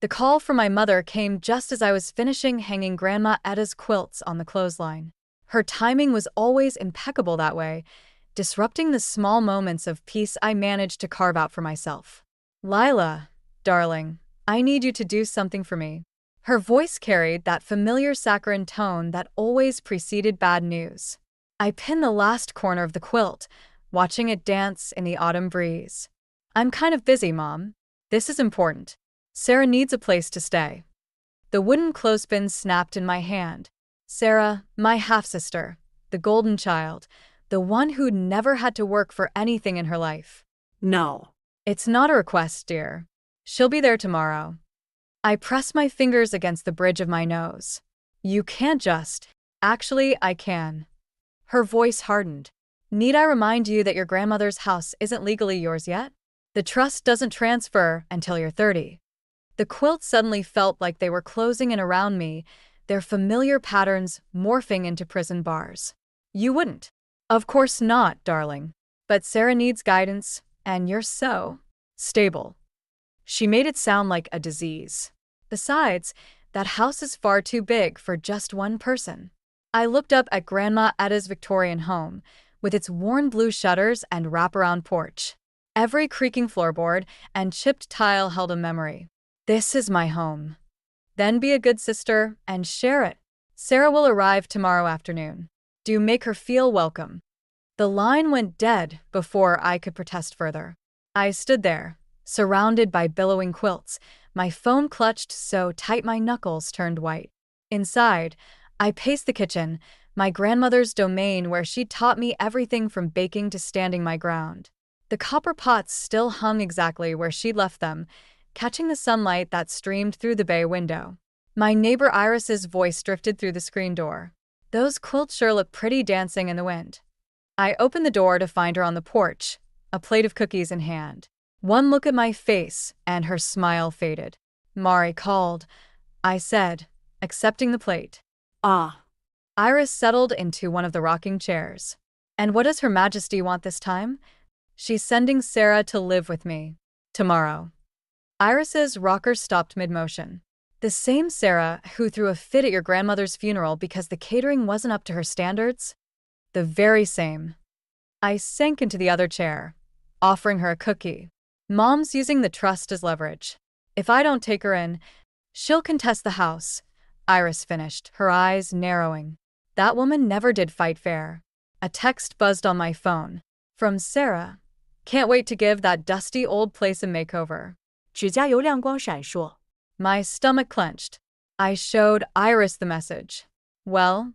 The call from my mother came just as I was finishing hanging Grandma Etta's quilts on the clothesline. Her timing was always impeccable that way, disrupting the small moments of peace I managed to carve out for myself. "Lila, darling, I need you to do something for me." Her voice carried that familiar saccharine tone that always preceded bad news. I pinned the last corner of the quilt, watching it dance in the autumn breeze. "I'm kind of busy, Mom. This is important. Sarah needs a place to stay." The wooden clothespin snapped in my hand. Sarah, my half-sister, the golden child, the one who'd never had to work for anything in her life. No. "It's not a request, dear. She'll be there tomorrow." I pressed my fingers against the bridge of my nose. "You can't just." "Actually, I can." Her voice hardened. "Need I remind you that your grandmother's house isn't legally yours yet? The trust doesn't transfer until you're 30. The quilts suddenly felt like they were closing in around me, their familiar patterns morphing into prison bars. "You wouldn't." "Of course not, darling. But Sarah needs guidance, and you're so stable." She made it sound like a disease. "Besides, that house is far too big for just one person." I looked up at Grandma Etta's Victorian home, with its worn blue shutters and wraparound porch. Every creaking floorboard and chipped tile held a memory. "This is my home." "Then be a good sister and share it. Sarah will arrive tomorrow afternoon. Do make her feel welcome." The line went dead before I could protest further. I stood there, surrounded by billowing quilts, my phone clutched so tight my knuckles turned white. Inside, I paced the kitchen, my grandmother's domain where she taught me everything from baking to standing my ground. The copper pots still hung exactly where she'd left them, catching the sunlight that streamed through the bay window. My neighbor Iris's voice drifted through the screen door. "Those quilts sure look pretty dancing in the wind." I opened the door to find her on the porch, a plate of cookies in hand. One look at my face, and her smile faded. "Mari called," I said, accepting the plate. Ah. Iris settled into one of the rocking chairs. "And what does Her Majesty want this time?" "She's sending Sarah to live with me. Tomorrow." Iris's rocker stopped mid-motion. "The same Sarah who threw a fit at your grandmother's funeral because the catering wasn't up to her standards?" "The very same." I sank into the other chair, offering her a cookie. "Mom's using the trust as leverage. If I don't take her in, she'll contest the house," Iris finished, her eyes narrowing. That woman never did fight fair. A text buzzed on my phone. From Sarah. "Can't wait to give that dusty old place a makeover." 指甲油亮光闪烁。 My stomach clenched. I showed Iris the message. "Well,"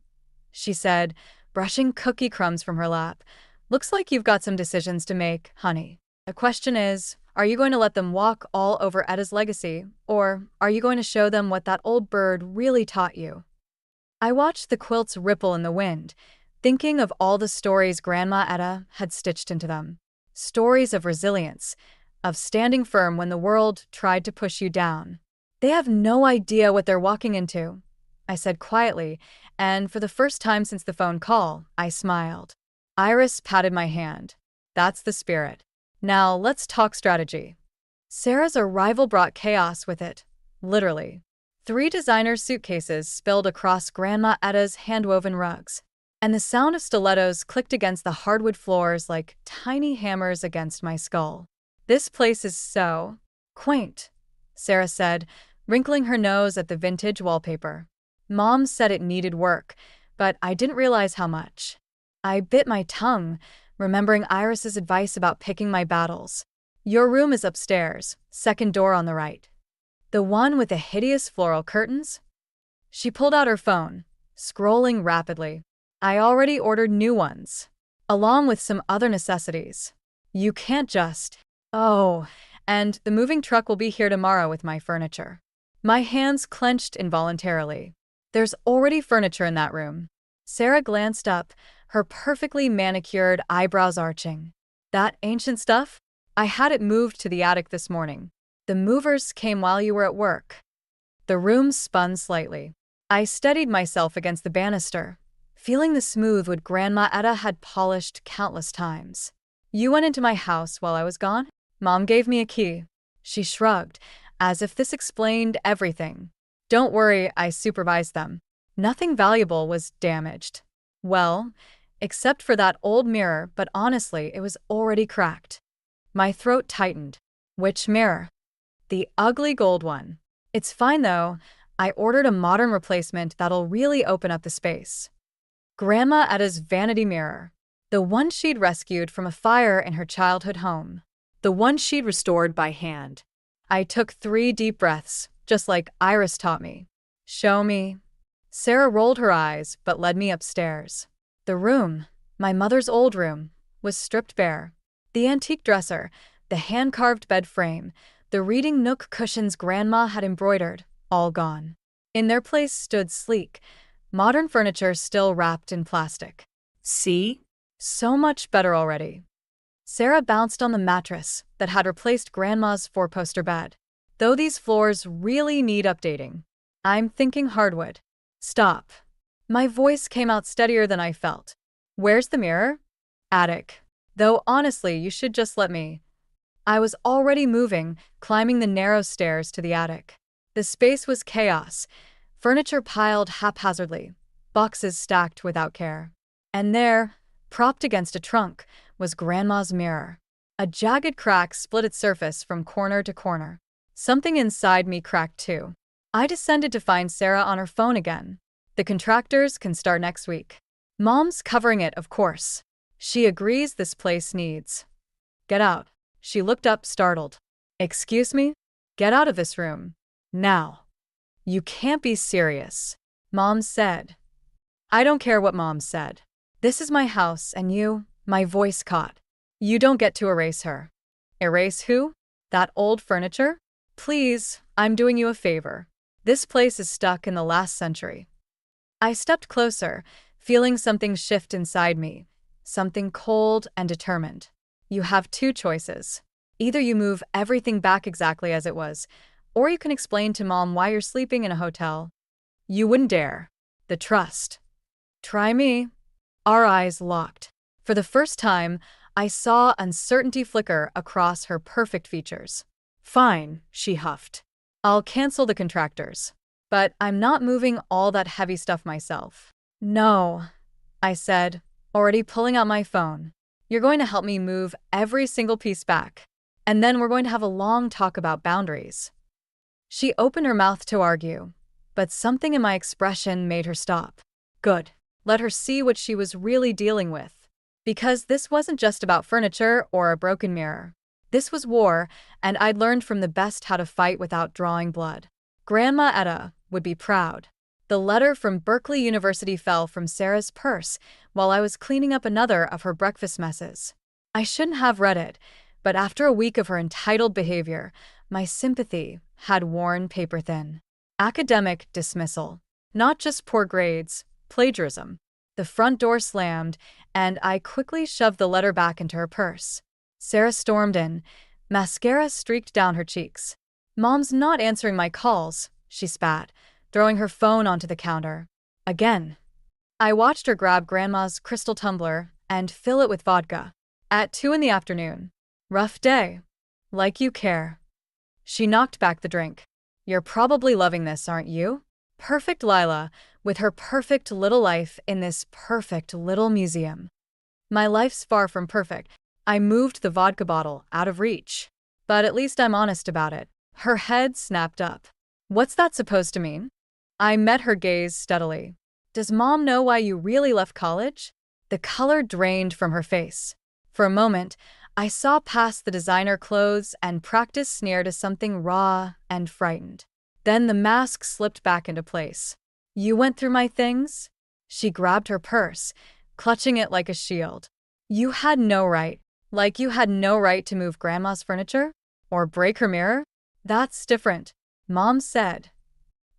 she said, brushing cookie crumbs from her lap, "looks like you've got some decisions to make, honey. The question is, are you going to let them walk all over Etta's legacy, or are you going to show them what that old bird really taught you?" I watched the quilts ripple in the wind, thinking of all the stories Grandma Etta had stitched into them. Stories of resilience, of standing firm when the world tried to push you down. "They have no idea what they're walking into," I said quietly, and for the first time since the phone call, I smiled. Iris patted my hand. "That's the spirit. Now let's talk strategy." Sarah's arrival brought chaos with it, literally. 3 designer suitcases spilled across Grandma Etta's hand-woven rugs, and the sound of stilettos clicked against the hardwood floors like tiny hammers against my skull. "This place is so quaint," Sarah said, wrinkling her nose at the vintage wallpaper. "Mom said it needed work, but I didn't realize how much." I bit my tongue, remembering Iris's advice about picking my battles. "Your room is upstairs, second door on the right. The one with the hideous floral curtains?" She pulled out her phone, scrolling rapidly. "I already ordered new ones, along with some other necessities. You can't just..." "Oh, and the moving truck will be here tomorrow with my furniture." My hands clenched involuntarily. "There's already furniture in that room." Sarah glanced up, her perfectly manicured eyebrows arching. "That ancient stuff? I had it moved to the attic this morning. The movers came while you were at work." The room spun slightly. I steadied myself against the banister, feeling the smooth wood Grandma Etta had polished countless times. "You went into my house while I was gone?" "Mom gave me a key." She shrugged, as if this explained everything. Don't worry, I supervised them. Nothing valuable was damaged. Well, except for that old mirror, but honestly, it was already cracked. My throat tightened. Which mirror? The ugly gold one. It's fine though. I ordered a modern replacement that'll really open up the space. Grandma Etta's vanity mirror. The one she'd rescued from a fire in her childhood home. The one she'd restored by hand. I took 3 deep breaths, just like Iris taught me. Show me. Sarah rolled her eyes, but led me upstairs. The room, my mother's old room, was stripped bare. The antique dresser, the hand-carved bed frame, the reading nook cushions Grandma had embroidered, all gone. In their place stood sleek, modern furniture still wrapped in plastic. See? So much better already. Sarah bounced on the mattress that had replaced Grandma's 4-poster bed. Though these floors really need updating. I'm thinking hardwood. Stop. My voice came out steadier than I felt. Where's the mirror? Attic. Though honestly, you should just let me. I was already moving, climbing the narrow stairs to the attic. The space was chaos. Furniture piled haphazardly, boxes stacked without care. And there, propped against a trunk, was Grandma's mirror. A jagged crack split its surface from corner to corner. Something inside me cracked too. I descended to find Sarah on her phone again. The contractors can start next week. Mom's covering it, of course. She agrees this place needs. Get out. She looked up, startled. Excuse me? Get out of this room. Now. You can't be serious. Mom said. I don't care what Mom said. This is my house and you, my voice caught. You don't get to erase her. Erase who? That old furniture? Please, I'm doing you a favor. This place is stuck in the last century. I stepped closer, feeling something shift inside me, something cold and determined. You have 2 choices. Either you move everything back exactly as it was, or you can explain to Mom why you're sleeping in a hotel. You wouldn't dare. The trust. Try me. Our eyes locked. For the first time, I saw uncertainty flicker across her perfect features. Fine, she huffed. I'll cancel the contractors. But I'm not moving all that heavy stuff myself. No, I said, already pulling out my phone. You're going to help me move every single piece back. And then we're going to have a long talk about boundaries. She opened her mouth to argue, but something in my expression made her stop. Good. Let her see what she was really dealing with. Because this wasn't just about furniture or a broken mirror. This was war, and I'd learned from the best how to fight without drawing blood. Grandma Etta would be proud. The letter from Berkeley University fell from Sarah's purse while I was cleaning up another of her breakfast messes. I shouldn't have read it, but after a week of her entitled behavior, my sympathy had worn paper thin. Academic dismissal. Not just poor grades, plagiarism. The front door slammed, and I quickly shoved the letter back into her purse. Sarah stormed in. Mascara streaked down her cheeks. Mom's not answering my calls, she spat, throwing her phone onto the counter. Again. I watched her grab Grandma's crystal tumbler and fill it with vodka. At 2 in the afternoon. Rough day. Like you care. She knocked back the drink. You're probably loving this, aren't you? Perfect Lila, with her perfect little life in this perfect little museum. My life's far from perfect. I moved the vodka bottle out of reach. But at least I'm honest about it. Her head snapped up. What's that supposed to mean? I met her gaze steadily. Does Mom know why you really left college? The color drained from her face. For a moment, I saw past the designer clothes and practiced sneer to something raw and frightened. Then the mask slipped back into place. You went through my things? She grabbed her purse, clutching it like a shield. You had no right. Like you had no right to move Grandma's furniture? Or break her mirror? That's different, Mom said.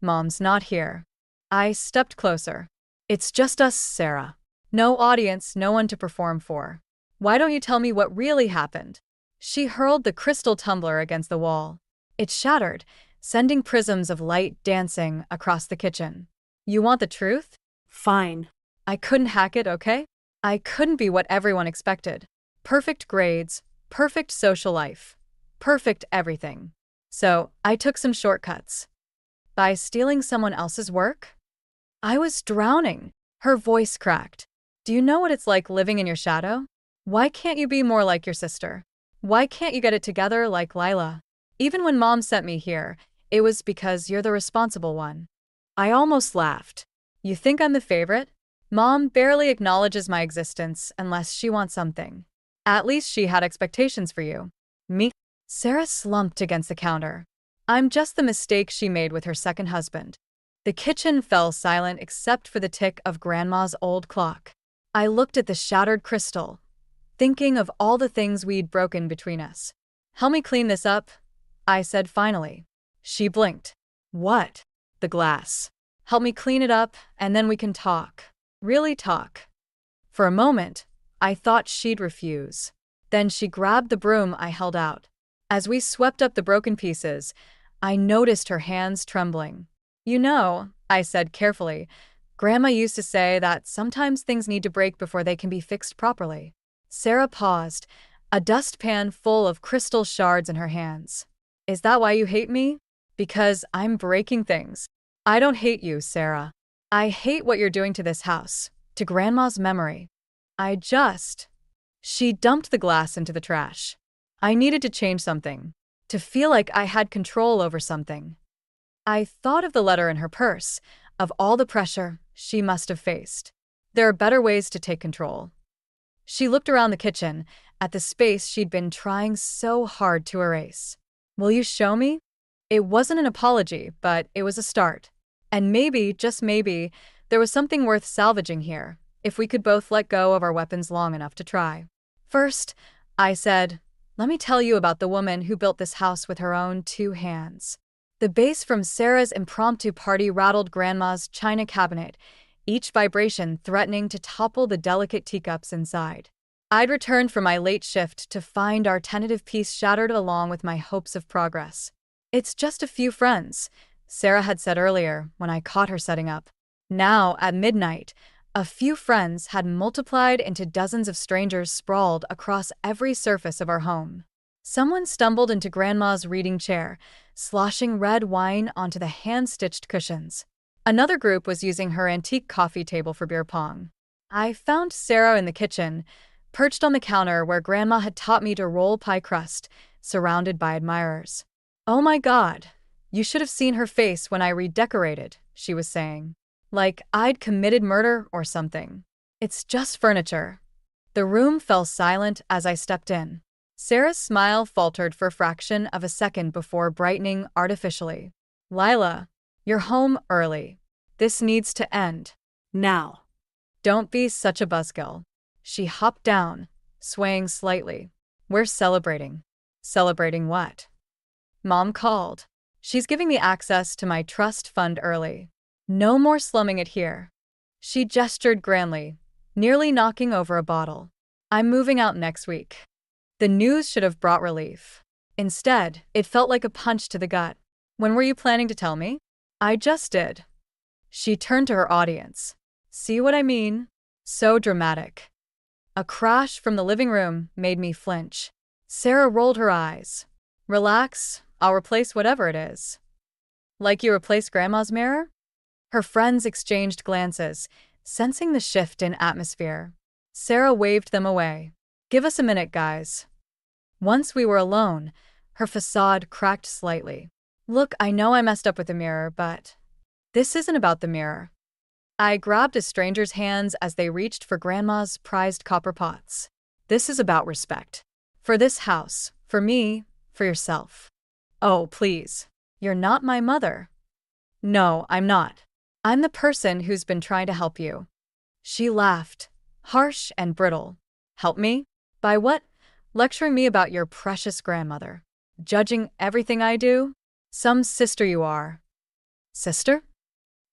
Mom's not here. I stepped closer. It's just us, Sarah. No audience, no one to perform for. Why don't you tell me what really happened? She hurled the crystal tumbler against the wall. It shattered, sending prisms of light dancing across the kitchen. You want the truth? Fine. I couldn't hack it, okay? I couldn't be what everyone expected. Perfect grades, perfect social life, perfect everything. So I took some shortcuts. By stealing someone else's work? I was drowning. Her voice cracked. Do you know what it's like living in your shadow? Why can't you be more like your sister? Why can't you get it together like Lila? Even when Mom sent me here, it was because you're the responsible one. I almost laughed. You think I'm the favorite? Mom barely acknowledges my existence unless she wants something. At least she had expectations for you. Me? Sarah slumped against the counter. I'm just the mistake she made with her second husband. The kitchen fell silent except for the tick of Grandma's old clock. I looked at the shattered crystal, thinking of all the things we'd broken between us. Help me clean this up, I said finally. She blinked. What? The glass. Help me clean it up, and then we can talk. Really talk. For a moment, I thought she'd refuse. Then she grabbed the broom I held out. As we swept up the broken pieces, I noticed her hands trembling. You know, I said carefully, Grandma used to say that sometimes things need to break before they can be fixed properly. Sarah paused, a dustpan full of crystal shards in her hands. Is that why you hate me? Because I'm breaking things. I don't hate you, Sarah. I hate what you're doing to this house, to Grandma's memory. She dumped the glass into the trash. I needed to change something, to feel like I had control over something. I thought of the letter in her purse, of all the pressure she must have faced. There are better ways to take control. She looked around the kitchen, at the space she'd been trying so hard to erase. Will you show me? It wasn't an apology, but it was a start. And maybe, just maybe, there was something worth salvaging here, if we could both let go of our weapons long enough to try. First, I said, let me tell you about the woman who built this house with her own 2 hands. The bass from Sarah's impromptu party rattled Grandma's china cabinet, each vibration threatening to topple the delicate teacups inside. I'd returned from my late shift to find our tentative peace shattered along with my hopes of progress. It's just a few friends, Sarah had said earlier when I caught her setting up. Now, at midnight, a few friends had multiplied into dozens of strangers sprawled across every surface of our home. Someone stumbled into Grandma's reading chair, sloshing red wine onto the hand-stitched cushions. Another group was using her antique coffee table for beer pong. I found Sarah in the kitchen, perched on the counter where Grandma had taught me to roll pie crust, surrounded by admirers. Oh my God, you should have seen her face when I redecorated, she was saying. Like I'd committed murder or something. It's just furniture. The room fell silent as I stepped in. Sarah's smile faltered for a fraction of a second before brightening artificially. Lila, you're home early. This needs to end. Now. Don't be such a buzzkill. She hopped down, swaying slightly. We're celebrating. Celebrating what? Mom called. She's giving me access to my trust fund early. No more slumming it here. She gestured grandly, nearly knocking over a bottle. I'm moving out next week. The news should have brought relief. Instead, it felt like a punch to the gut. When were you planning to tell me? I just did. She turned to her audience. See what I mean? So dramatic. A crash from the living room made me flinch. Sarah rolled her eyes. Relax, I'll replace whatever it is. Like you replaced Grandma's mirror? Her friends exchanged glances, sensing the shift in atmosphere. Sarah waved them away. Give us a minute, guys. Once we were alone, her facade cracked slightly. Look, I know I messed up with the mirror, but this isn't about the mirror. I grabbed a stranger's hands as they reached for Grandma's prized copper pots. This is about respect. For this house, for me, for yourself. Oh, please. You're not my mother. No, I'm not. I'm the person who's been trying to help you. She laughed, harsh and brittle. Help me? By what? Lecturing me about your precious grandmother. Judging everything I do? Some sister you are. Sister?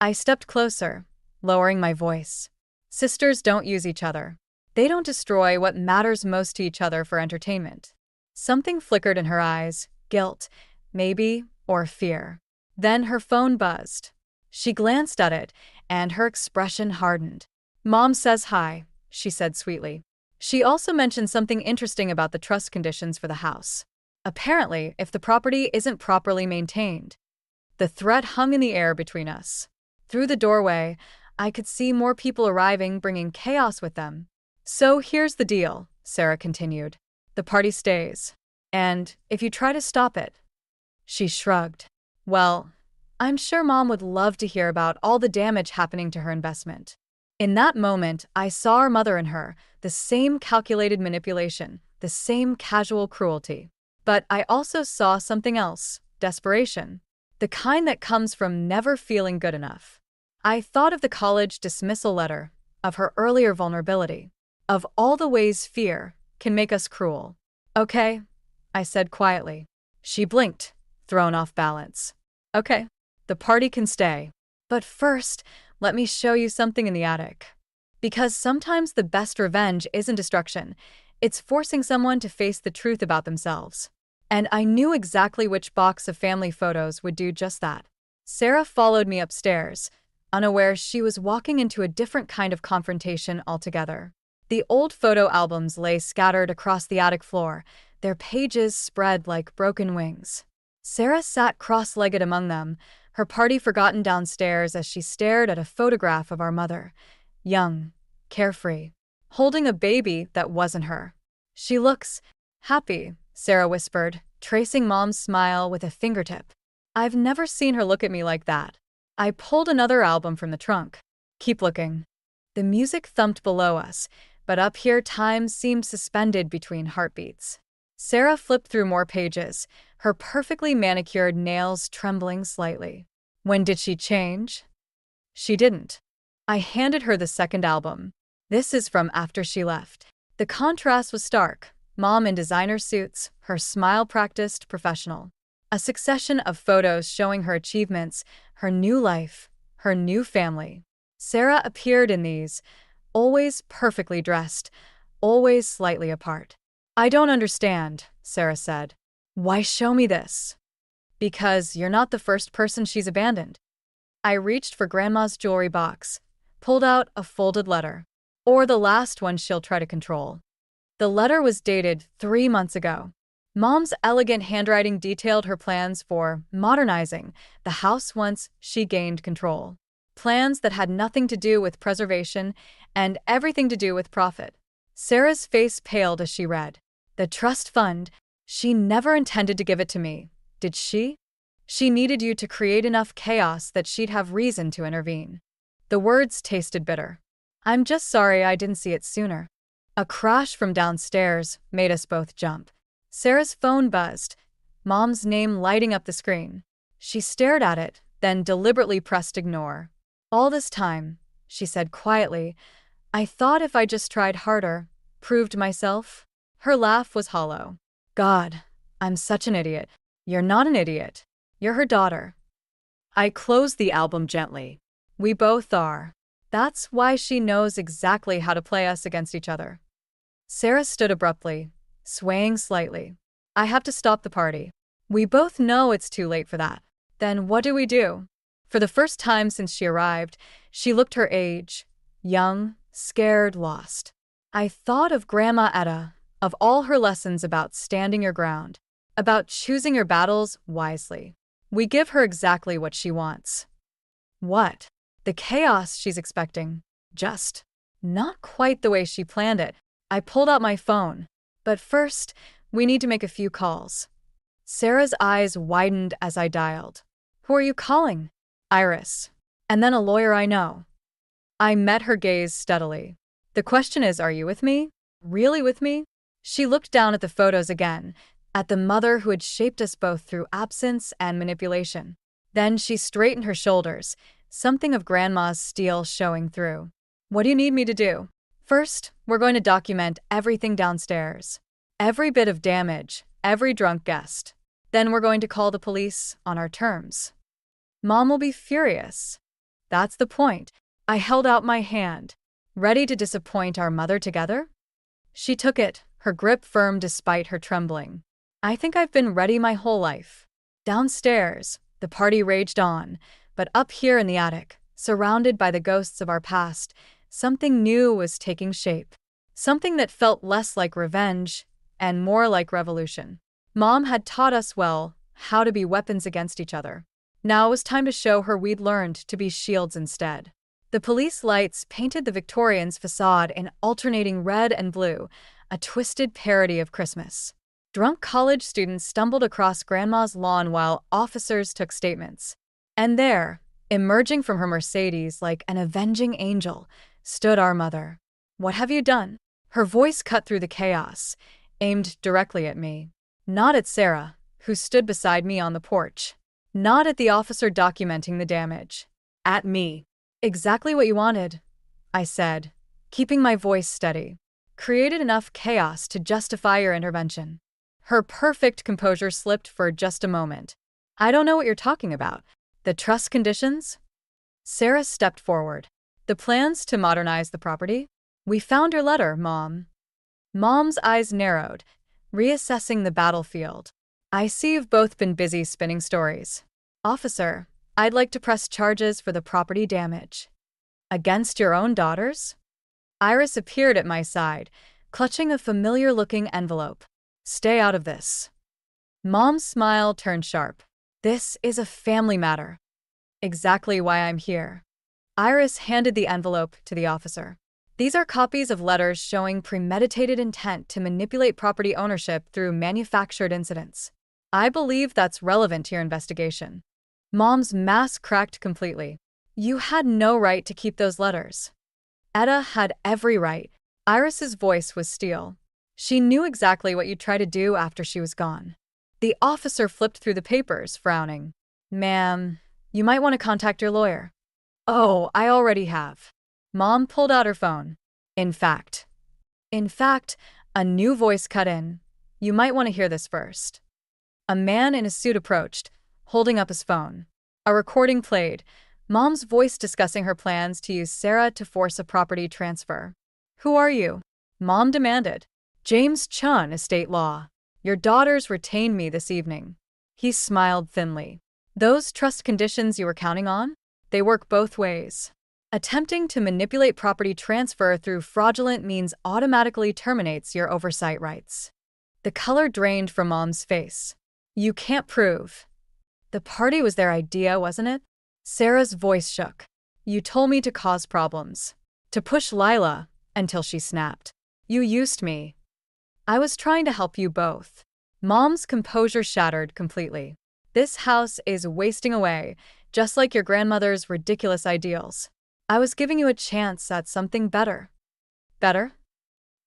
I stepped closer, lowering my voice. Sisters don't use each other. They don't destroy what matters most to each other for entertainment. Something flickered in her eyes, guilt, maybe, or fear. Then her phone buzzed. She glanced at it, and her expression hardened. Mom says hi, she said sweetly. She also mentioned something interesting about the trust conditions for the house. Apparently, if the property isn't properly maintained. The threat hung in the air between us. Through the doorway, I could see more people arriving, bringing chaos with them. So here's the deal, Sarah continued. The party stays. And if you try to stop it. She shrugged. Well, I'm sure Mom would love to hear about all the damage happening to her investment. In that moment, I saw our mother in her, the same calculated manipulation, the same casual cruelty. But I also saw something else, desperation. The kind that comes from never feeling good enough. I thought of the college dismissal letter, of her earlier vulnerability, of all the ways fear can make us cruel. Okay, I said quietly. She blinked, thrown off balance. Okay, the party can stay. But first, let me show you something in the attic. Because sometimes the best revenge isn't destruction, it's forcing someone to face the truth about themselves. And I knew exactly which box of family photos would do just that. Sarah followed me upstairs, unaware she was walking into a different kind of confrontation altogether. The old photo albums lay scattered across the attic floor, their pages spread like broken wings. Sarah sat cross-legged among them, her party forgotten downstairs as she stared at a photograph of our mother, young, carefree, holding a baby that wasn't her. She looks happy, Sarah whispered, tracing Mom's smile with a fingertip. I've never seen her look at me like that. I pulled another album from the trunk. Keep looking. The music thumped below us, but up here time seemed suspended between heartbeats. Sarah flipped through more pages, her perfectly manicured nails trembling slightly. When did she change? She didn't. I handed her the second album. This is from after she left. The contrast was stark. Mom in designer suits, her smile practiced, professional. A succession of photos showing her achievements, her new life, her new family. Sarah appeared in these, always perfectly dressed, always slightly apart. I don't understand, Sarah said. Why show me this? Because you're not the first person she's abandoned. I reached for Grandma's jewelry box, pulled out a folded letter. Or the last one she'll try to control. The letter was dated 3 months ago. Mom's elegant handwriting detailed her plans for modernizing the house once she gained control. Plans that had nothing to do with preservation and everything to do with profit. Sarah's face paled as she read. The trust fund, she never intended to give it to me, did she? She needed you to create enough chaos that she'd have reason to intervene. The words tasted bitter. I'm just sorry I didn't see it sooner. A crash from downstairs made us both jump. Sarah's phone buzzed, Mom's name lighting up the screen. She stared at it, then deliberately pressed ignore. All this time, she said quietly, I thought if I just tried harder, proved myself. Her laugh was hollow. God, I'm such an idiot. You're not an idiot. You're her daughter. I closed the album gently. We both are. That's why she knows exactly how to play us against each other. Sarah stood abruptly, swaying slightly. I have to stop the party. We both know it's too late for that. Then what do we do? For the first time since she arrived, she looked her age. Young, scared, lost. I thought of Grandma Etta, of all her lessons about standing your ground, about choosing your battles wisely. We give her exactly what she wants. What? The chaos she's expecting. Just not quite the way she planned it. I pulled out my phone. But first, we need to make a few calls. Sarah's eyes widened as I dialed. Who are you calling? Iris. And then a lawyer I know. I met her gaze steadily. The question is, are you with me? Really with me? She looked down at the photos again, at the mother who had shaped us both through absence and manipulation. Then she straightened her shoulders, something of Grandma's steel showing through. What do you need me to do? First, we're going to document everything downstairs. Every bit of damage, every drunk guest. Then we're going to call the police on our terms. Mom will be furious. That's the point. I held out my hand, ready to disappoint our mother together. She took it, her grip firm despite her trembling. I think I've been ready my whole life. Downstairs, the party raged on, but up here in the attic, surrounded by the ghosts of our past, something new was taking shape. Something that felt less like revenge and more like revolution. Mom had taught us well how to be weapons against each other. Now it was time to show her we'd learned to be shields instead. The police lights painted the Victorian's facade in alternating red and blue, a twisted parody of Christmas. Drunk college students stumbled across Grandma's lawn while officers took statements. And there, emerging from her Mercedes like an avenging angel, stood our mother. "What have you done?" Her voice cut through the chaos, aimed directly at me. Not at Sarah, who stood beside me on the porch. Not at the officer documenting the damage. At me. "Exactly what you wanted," I said, keeping my voice steady. "Created enough chaos to justify your intervention." Her perfect composure slipped for just a moment. "I don't know what you're talking about. The trust conditions?" Sarah stepped forward. "The plans to modernize the property? We found your letter, Mom." Mom's eyes narrowed, reassessing the battlefield. "I see you've both been busy spinning stories. Officer, I'd like to press charges for the property damage." "Against your own daughters?" Iris appeared at my side, clutching a familiar-looking envelope. "Stay out of this." Mom's smile turned sharp. "This is a family matter." "Exactly why I'm here." Iris handed the envelope to the officer. "These are copies of letters showing premeditated intent to manipulate property ownership through manufactured incidents. I believe that's relevant to your investigation." Mom's mask cracked completely. "You had no right to keep those letters." "Etta had every right." Iris's voice was steel. "She knew exactly what you'd try to do after she was gone." The officer flipped through the papers, frowning. "Ma'am, you might want to contact your lawyer." "Oh, I already have." Mom pulled out her phone. In fact, a new voice cut in. "You might want to hear this first." A man in a suit approached, holding up his phone. A recording played, Mom's voice discussing her plans to use Sarah to force a property transfer. "Who are you?" Mom demanded. "James Chun, Estate Law. Your daughters retained me this evening." He smiled thinly. "Those trust conditions you were counting on? They work both ways. Attempting to manipulate property transfer through fraudulent means automatically terminates your oversight rights." The color drained from Mom's face. "You can't prove." "The party was their idea, wasn't it?" Sarah's voice shook. "You told me to cause problems. To push Lila until she snapped. You used me. I was trying to help you both." Mom's composure shattered completely. "This house is wasting away, just like your grandmother's ridiculous ideals. I was giving you a chance at something better." "Better?"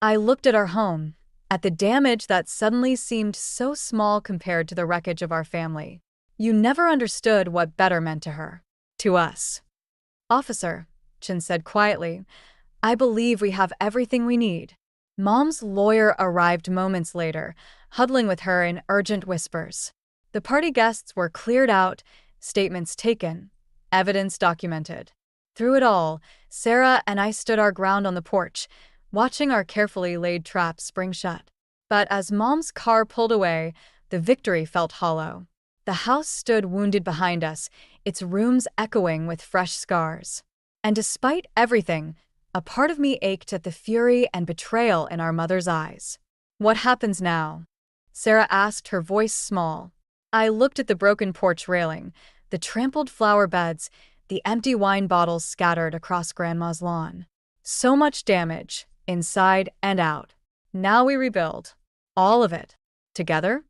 I looked at our home, at the damage that suddenly seemed so small compared to the wreckage of our family. "You never understood what better meant to her. To us." "Officer," Chin said quietly, "I believe we have everything we need." Mom's lawyer arrived moments later, huddling with her in urgent whispers. The party guests were cleared out, statements taken, evidence documented. Through it all, Sarah and I stood our ground on the porch, watching our carefully laid traps spring shut. But as Mom's car pulled away, the victory felt hollow. The house stood wounded behind us, its rooms echoing with fresh scars. And despite everything, a part of me ached at the fury and betrayal in our mother's eyes. "What happens now?" Sarah asked, her voice small. I looked at the broken porch railing, the trampled flower beds, the empty wine bottles scattered across Grandma's lawn. So much damage, inside and out. Now we rebuild. All of it. Together?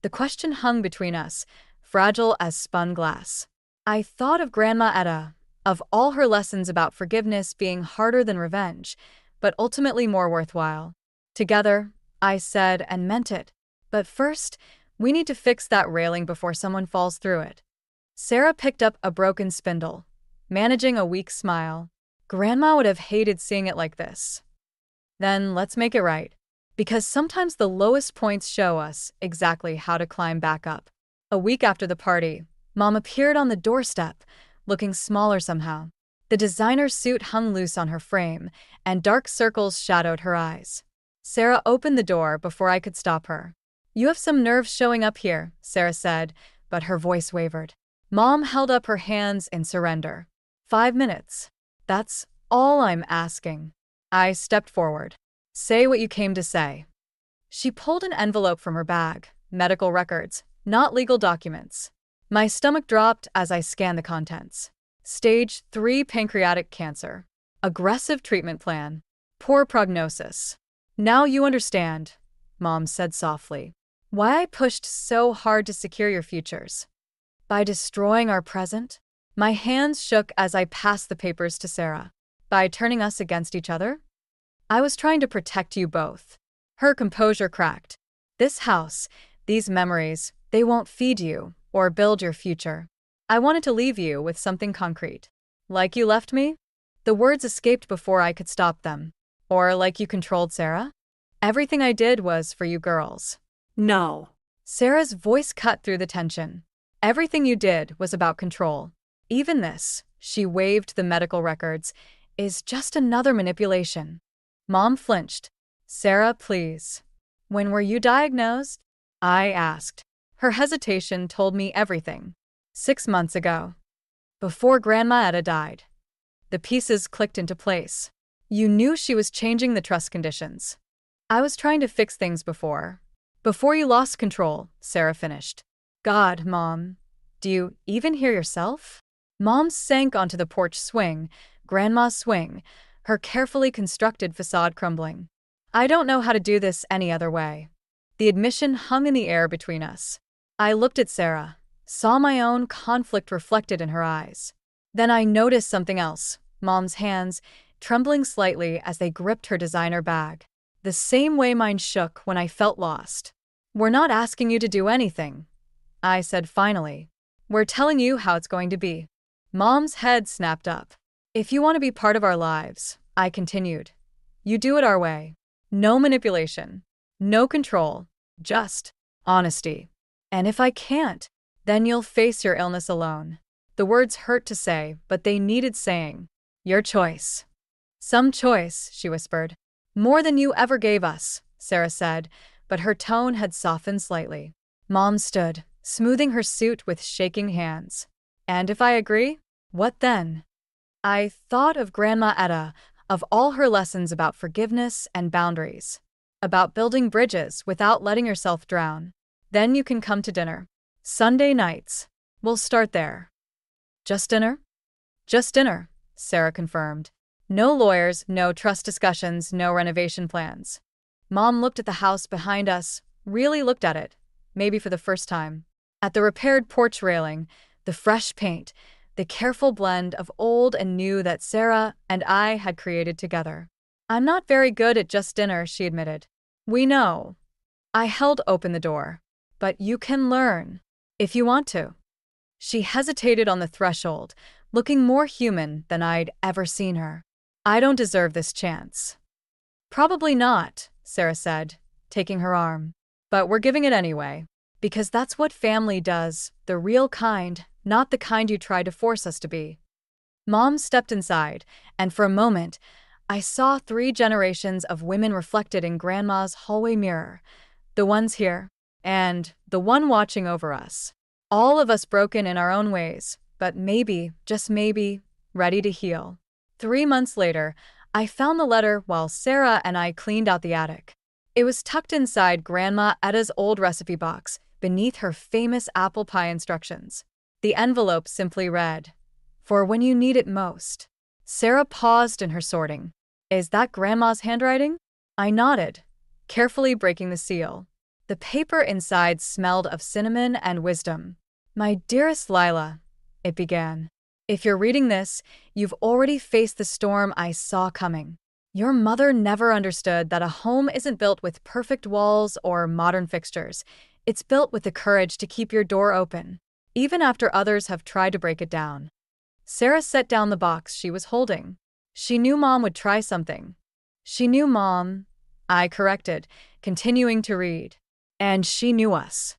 The question hung between us, fragile as spun glass. I thought of Grandma Etta, of all her lessons about forgiveness being harder than revenge, but ultimately more worthwhile. "Together," I said and meant it. "But first, we need to fix that railing before someone falls through it." Sarah picked up a broken spindle, managing a weak smile. "Grandma would have hated seeing it like this." "Then let's make it right. Because sometimes the lowest points show us exactly how to climb back up." A week after the party, Mom appeared on the doorstep, looking smaller somehow. The designer suit hung loose on her frame, and dark circles shadowed her eyes. Sarah opened the door before I could stop her. "You have some nerve showing up here," Sarah said, but her voice wavered. Mom held up her hands in surrender. 5 minutes. That's all I'm asking." I stepped forward. "Say what you came to say." She pulled an envelope from her bag, medical records, not legal documents. My stomach dropped as I scanned the contents. Stage 3 pancreatic cancer. Aggressive treatment plan. Poor prognosis. Now you understand, Mom said softly, why I pushed so hard to secure your futures. By destroying our present? My hands shook as I passed the papers to Sarah. By turning us against each other? I was trying to protect you both. Her composure cracked. This house, these memories, they won't feed you or build your future. I wanted to leave you with something concrete. Like you left me? The words escaped before I could stop them. Or like you controlled Sarah? Everything I did was for you girls. No. Sarah's voice cut through the tension. Everything you did was about control. Even this, she waved the medical records, is just another manipulation. Mom flinched. Sarah, please. When were you diagnosed? I asked. Her hesitation told me everything. 6 months ago. Before Grandma Etta died. The pieces clicked into place. You knew she was changing the trust conditions. I was trying to fix things before. Before you lost control, Sarah finished. God, Mom. Do you even hear yourself? Mom sank onto the porch swing, Grandma's swing, her carefully constructed facade crumbling. I don't know how to do this any other way. The admission hung in the air between us. I looked at Sarah, saw my own conflict reflected in her eyes. Then I noticed something else, Mom's hands, trembling slightly as they gripped her designer bag. The same way mine shook when I felt lost. We're not asking you to do anything, I said finally. We're telling you how it's going to be. Mom's head snapped up. If you want to be part of our lives, I continued, you do it our way. No manipulation. No control. Just honesty. And if I can't, then you'll face your illness alone. The words hurt to say, but they needed saying. Your choice. Some choice, she whispered. More than you ever gave us, Sarah said, but her tone had softened slightly. Mom stood, smoothing her suit with shaking hands. And if I agree? What then? I thought of Grandma Etta, of all her lessons about forgiveness and boundaries. About building bridges without letting yourself drown. Then you can come to dinner. Sunday nights. We'll start there. Just dinner? Just dinner, Sarah confirmed. No lawyers, no trust discussions, no renovation plans. Mom looked at the house behind us, really looked at it, maybe for the first time. At the repaired porch railing, the fresh paint, the careful blend of old and new that Sarah and I had created together. I'm not very good at just dinner, she admitted. We know. I held open the door. But you can learn, if you want to. She hesitated on the threshold, looking more human than I'd ever seen her. I don't deserve this chance. Probably not, Sarah said, taking her arm. But we're giving it anyway. Because that's what family does, the real kind, not the kind you try to force us to be. Mom stepped inside, and for a moment, I saw 3 generations of women reflected in Grandma's hallway mirror. The ones here, and the one watching over us. All of us broken in our own ways, but maybe, just maybe, ready to heal. 3 months later, I found the letter while Sarah and I cleaned out the attic. It was tucked inside Grandma Etta's old recipe box, beneath her famous apple pie instructions. The envelope simply read, "For when you need it most." Sarah paused in her sorting. Is that Grandma's handwriting? I nodded, carefully breaking the seal. The paper inside smelled of cinnamon and wisdom. My dearest Lila, it began. If you're reading this, you've already faced the storm I saw coming. Your mother never understood that a home isn't built with perfect walls or modern fixtures. It's built with the courage to keep your door open, even after others have tried to break it down. Sarah set down the box she was holding. She knew Mom would try something. She knew Mom, I corrected, continuing to read. And she knew us.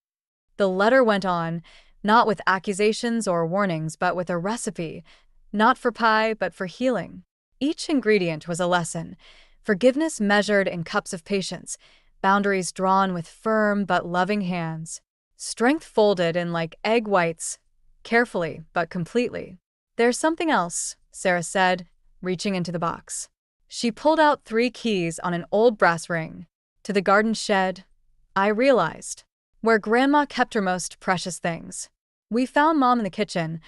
The letter went on, not with accusations or warnings, but with a recipe, not for pie, but for healing. Each ingredient was a lesson, forgiveness measured in cups of patience, boundaries drawn with firm but loving hands, strength folded in like egg whites, carefully but completely. There's something else, Sarah said, reaching into the box. She pulled out 3 keys on an old brass ring. To the garden shed. I realized. where Grandma kept her most precious things. We found Mom in the kitchen,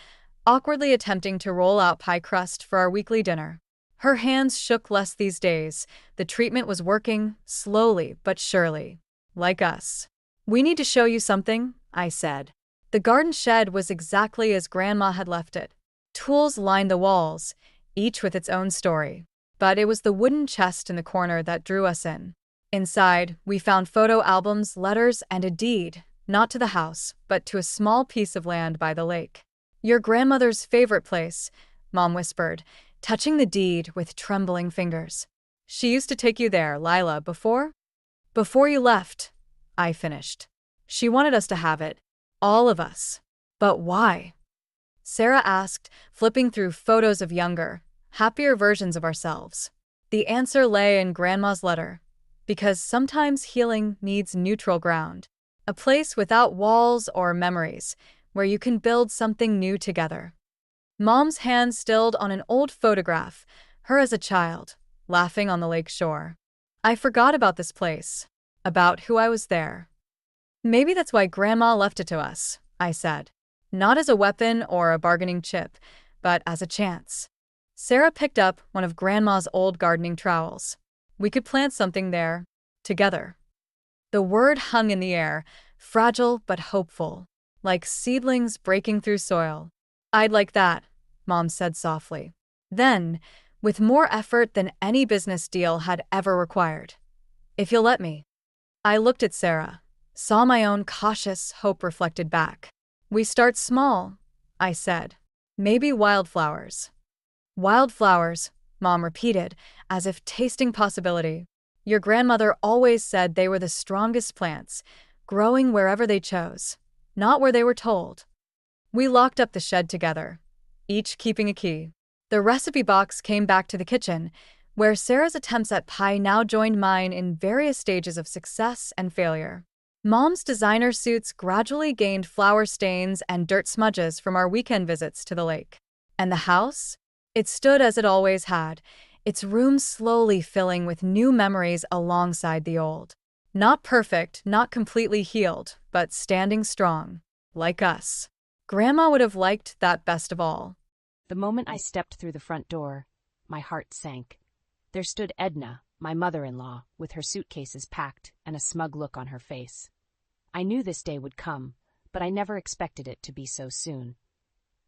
awkwardly attempting to roll out pie crust for our weekly dinner. Her hands shook less these days. The treatment was working, slowly but surely. Like us. "We need to show you something," I said. The garden shed was exactly as Grandma had left it. Tools lined the walls, each with its own story. But it was the wooden chest in the corner that drew us in. Inside, we found photo albums, letters, and a deed, not to the house, but to a small piece of land by the lake. "Your grandmother's favorite place," Mom whispered, touching the deed with trembling fingers. "She used to take you there, Lila, before you left," I finished. "She wanted us to have it. All of us." "But why?" Sarah asked, flipping through photos of younger, happier versions of ourselves. The answer lay in Grandma's letter. Because sometimes healing needs neutral ground. A place without walls or memories, where you can build something new together. Mom's hand stilled on an old photograph, her as a child, laughing on the lake shore. I forgot about this place, about who I was there. "Maybe that's why Grandma left it to us," I said. "Not as a weapon or a bargaining chip, but as a chance." Sarah picked up one of Grandma's old gardening trowels. "We could plant something there, together." The word hung in the air, fragile but hopeful, like seedlings breaking through soil. "I'd like that," Mom said softly. Then, with more effort than any business deal had ever required, "If you'll let me." I looked at Sarah, saw my own cautious hope reflected back. "We start small," I said. "Maybe wildflowers." "Wildflowers," Mom repeated, as if tasting possibility. "Your grandmother always said they were the strongest plants, growing wherever they chose, not where they were told." We locked up the shed together, each keeping a key. The recipe box came back to the kitchen, where Sarah's attempts at pie now joined mine in various stages of success and failure. Mom's designer suits gradually gained flour stains and dirt smudges from our weekend visits to the lake. And the house? It stood as it always had, its rooms slowly filling with new memories alongside the old. Not perfect, not completely healed, but standing strong, like us. Grandma would have liked that best of all. The moment I stepped through the front door, my heart sank. There stood Edna, my mother-in-law, with her suitcases packed and a smug look on her face. I knew this day would come, but I never expected it to be so soon.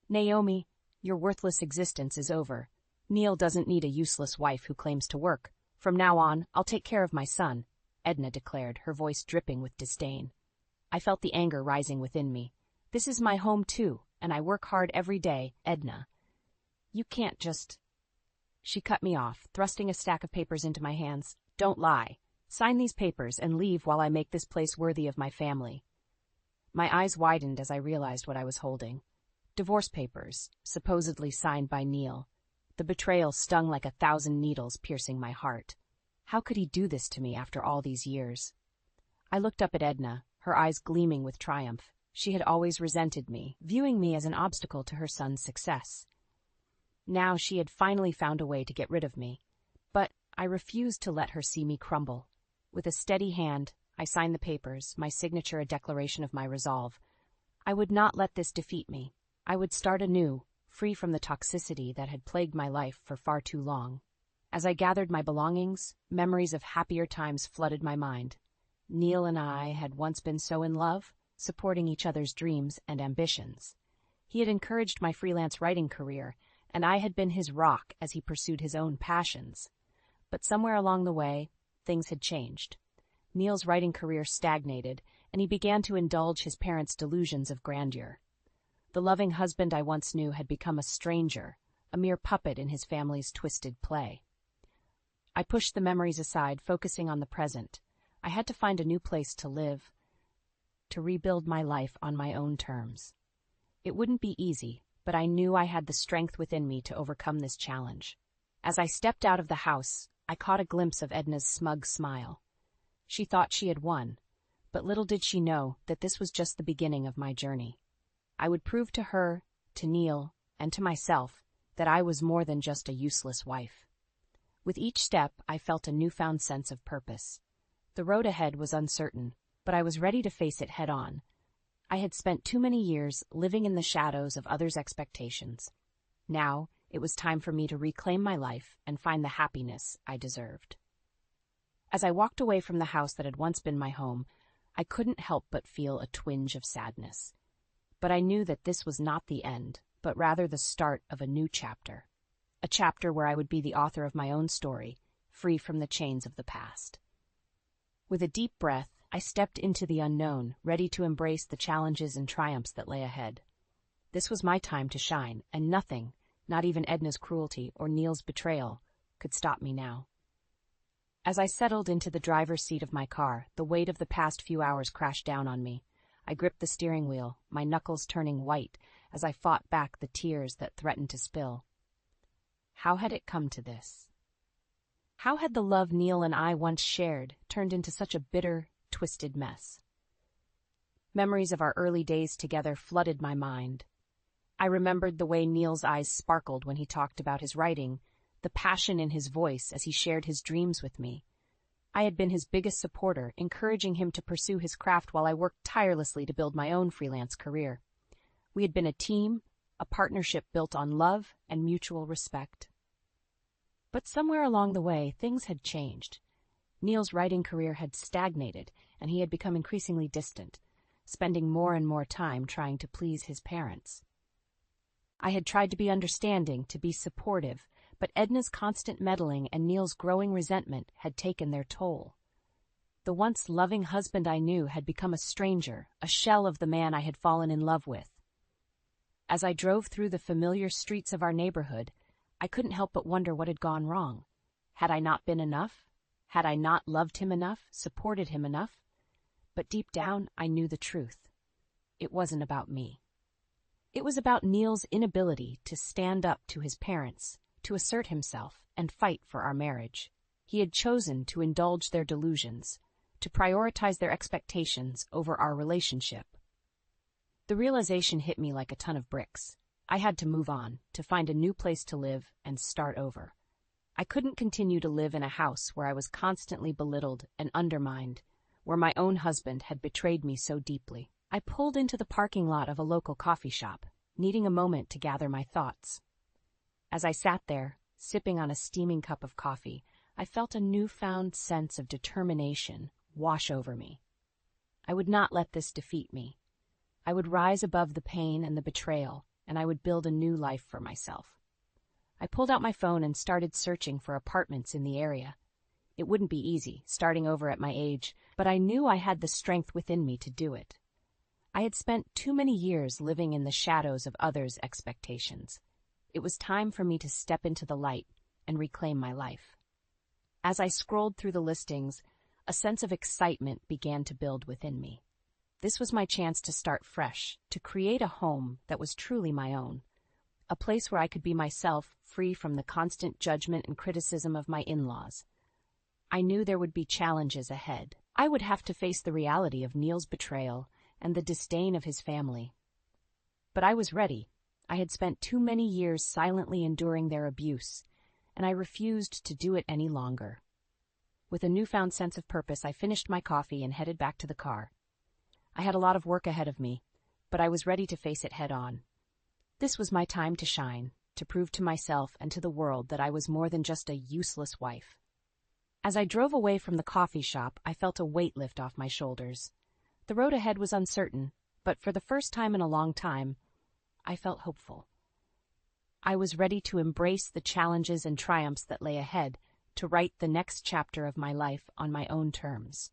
"Naomi, your worthless existence is over. Neil doesn't need a useless wife who claims to work. From now on, I'll take care of my son," Edna declared, her voice dripping with disdain. I felt the anger rising within me. "This is my home too, and I work hard every day, Edna. You can't just—" She cut me off, thrusting a stack of papers into my hands. "Don't lie. Sign these papers and leave while I make this place worthy of my family." My eyes widened as I realized what I was holding. Divorce papers, supposedly signed by Neil. The betrayal stung like 1,000 needles, piercing my heart. How could he do this to me after all these years? I looked up at Edna, her eyes gleaming with triumph. She had always resented me, viewing me as an obstacle to her son's success. Now she had finally found a way to get rid of me, but I refused to let her see me crumble. With a steady hand, I signed the papers, my signature a declaration of my resolve. I would not let this defeat me. I would start anew, free from the toxicity that had plagued my life for far too long. As I gathered my belongings, memories of happier times flooded my mind. Neil and I had once been so in love, supporting each other's dreams and ambitions. He had encouraged my freelance writing career, and I had been his rock as he pursued his own passions. But somewhere along the way, things had changed. Neil's writing career stagnated, and he began to indulge his parents' delusions of grandeur. The loving husband I once knew had become a stranger, a mere puppet in his family's twisted play. I pushed the memories aside, focusing on the present. I had to find a new place to live, to rebuild my life on my own terms. It wouldn't be easy, but I knew I had the strength within me to overcome this challenge. As I stepped out of the house, I caught a glimpse of Edna's smug smile. She thought she had won, but little did she know that this was just the beginning of my journey. I would prove to her, to Neil, and to myself that I was more than just a useless wife. With each step, I felt a newfound sense of purpose. The road ahead was uncertain, but I was ready to face it head on. I had spent too many years living in the shadows of others' expectations. Now, it was time for me to reclaim my life and find the happiness I deserved. As I walked away from the house that had once been my home, I couldn't help but feel a twinge of sadness. But I knew that this was not the end, but rather the start of a new chapter. A chapter where I would be the author of my own story, free from the chains of the past. With a deep breath, I stepped into the unknown, ready to embrace the challenges and triumphs that lay ahead. This was my time to shine, and nothing, not even Edna's cruelty or Neil's betrayal, could stop me now. As I settled into the driver's seat of my car, the weight of the past few hours crashed down on me. I gripped the steering wheel, my knuckles turning white as I fought back the tears that threatened to spill. How had it come to this? How had the love Neil and I once shared turned into such a bitter, twisted mess? Memories of our early days together flooded my mind. I remembered the way Neil's eyes sparkled when he talked about his writing, the passion in his voice as he shared his dreams with me. I had been his biggest supporter, encouraging him to pursue his craft while I worked tirelessly to build my own freelance career. We had been a team, a partnership built on love and mutual respect. But somewhere along the way, things had changed. Neil's writing career had stagnated, and he had become increasingly distant, spending more and more time trying to please his parents. I had tried to be understanding, to be supportive, but Edna's constant meddling and Neil's growing resentment had taken their toll. The once loving husband I knew had become a stranger, a shell of the man I had fallen in love with. As I drove through the familiar streets of our neighborhood, I couldn't help but wonder what had gone wrong. Had I not been enough? Had I not loved him enough, supported him enough? But deep down, I knew the truth. It wasn't about me. It was about Neil's inability to stand up to his parents, to assert himself and fight for our marriage. He had chosen to indulge their delusions, to prioritize their expectations over our relationship. The realization hit me like a ton of bricks. I had to move on, to find a new place to live and start over. I couldn't continue to live in a house where I was constantly belittled and undermined, where my own husband had betrayed me so deeply. I pulled into the parking lot of a local coffee shop, needing a moment to gather my thoughts. As I sat there, sipping on a steaming cup of coffee, I felt a newfound sense of determination wash over me. I would not let this defeat me. I would rise above the pain and the betrayal, and I would build a new life for myself. I pulled out my phone and started searching for apartments in the area. It wouldn't be easy, starting over at my age, but I knew I had the strength within me to do it. I had spent too many years living in the shadows of others' expectations. It was time for me to step into the light and reclaim my life. As I scrolled through the listings, a sense of excitement began to build within me. This was my chance to start fresh, to create a home that was truly my own. A place where I could be myself, free from the constant judgment and criticism of my in-laws. I knew there would be challenges ahead. I would have to face the reality of Neil's betrayal and the disdain of his family. But I was ready. I had spent too many years silently enduring their abuse, and I refused to do it any longer. With a newfound sense of purpose, I finished my coffee and headed back to the car. I had a lot of work ahead of me, but I was ready to face it head on. This was my time to shine, to prove to myself and to the world that I was more than just a useless wife. As I drove away from the coffee shop, I felt a weight lift off my shoulders. The road ahead was uncertain, but for the first time in a long time, I felt hopeful. I was ready to embrace the challenges and triumphs that lay ahead, to write the next chapter of my life on my own terms.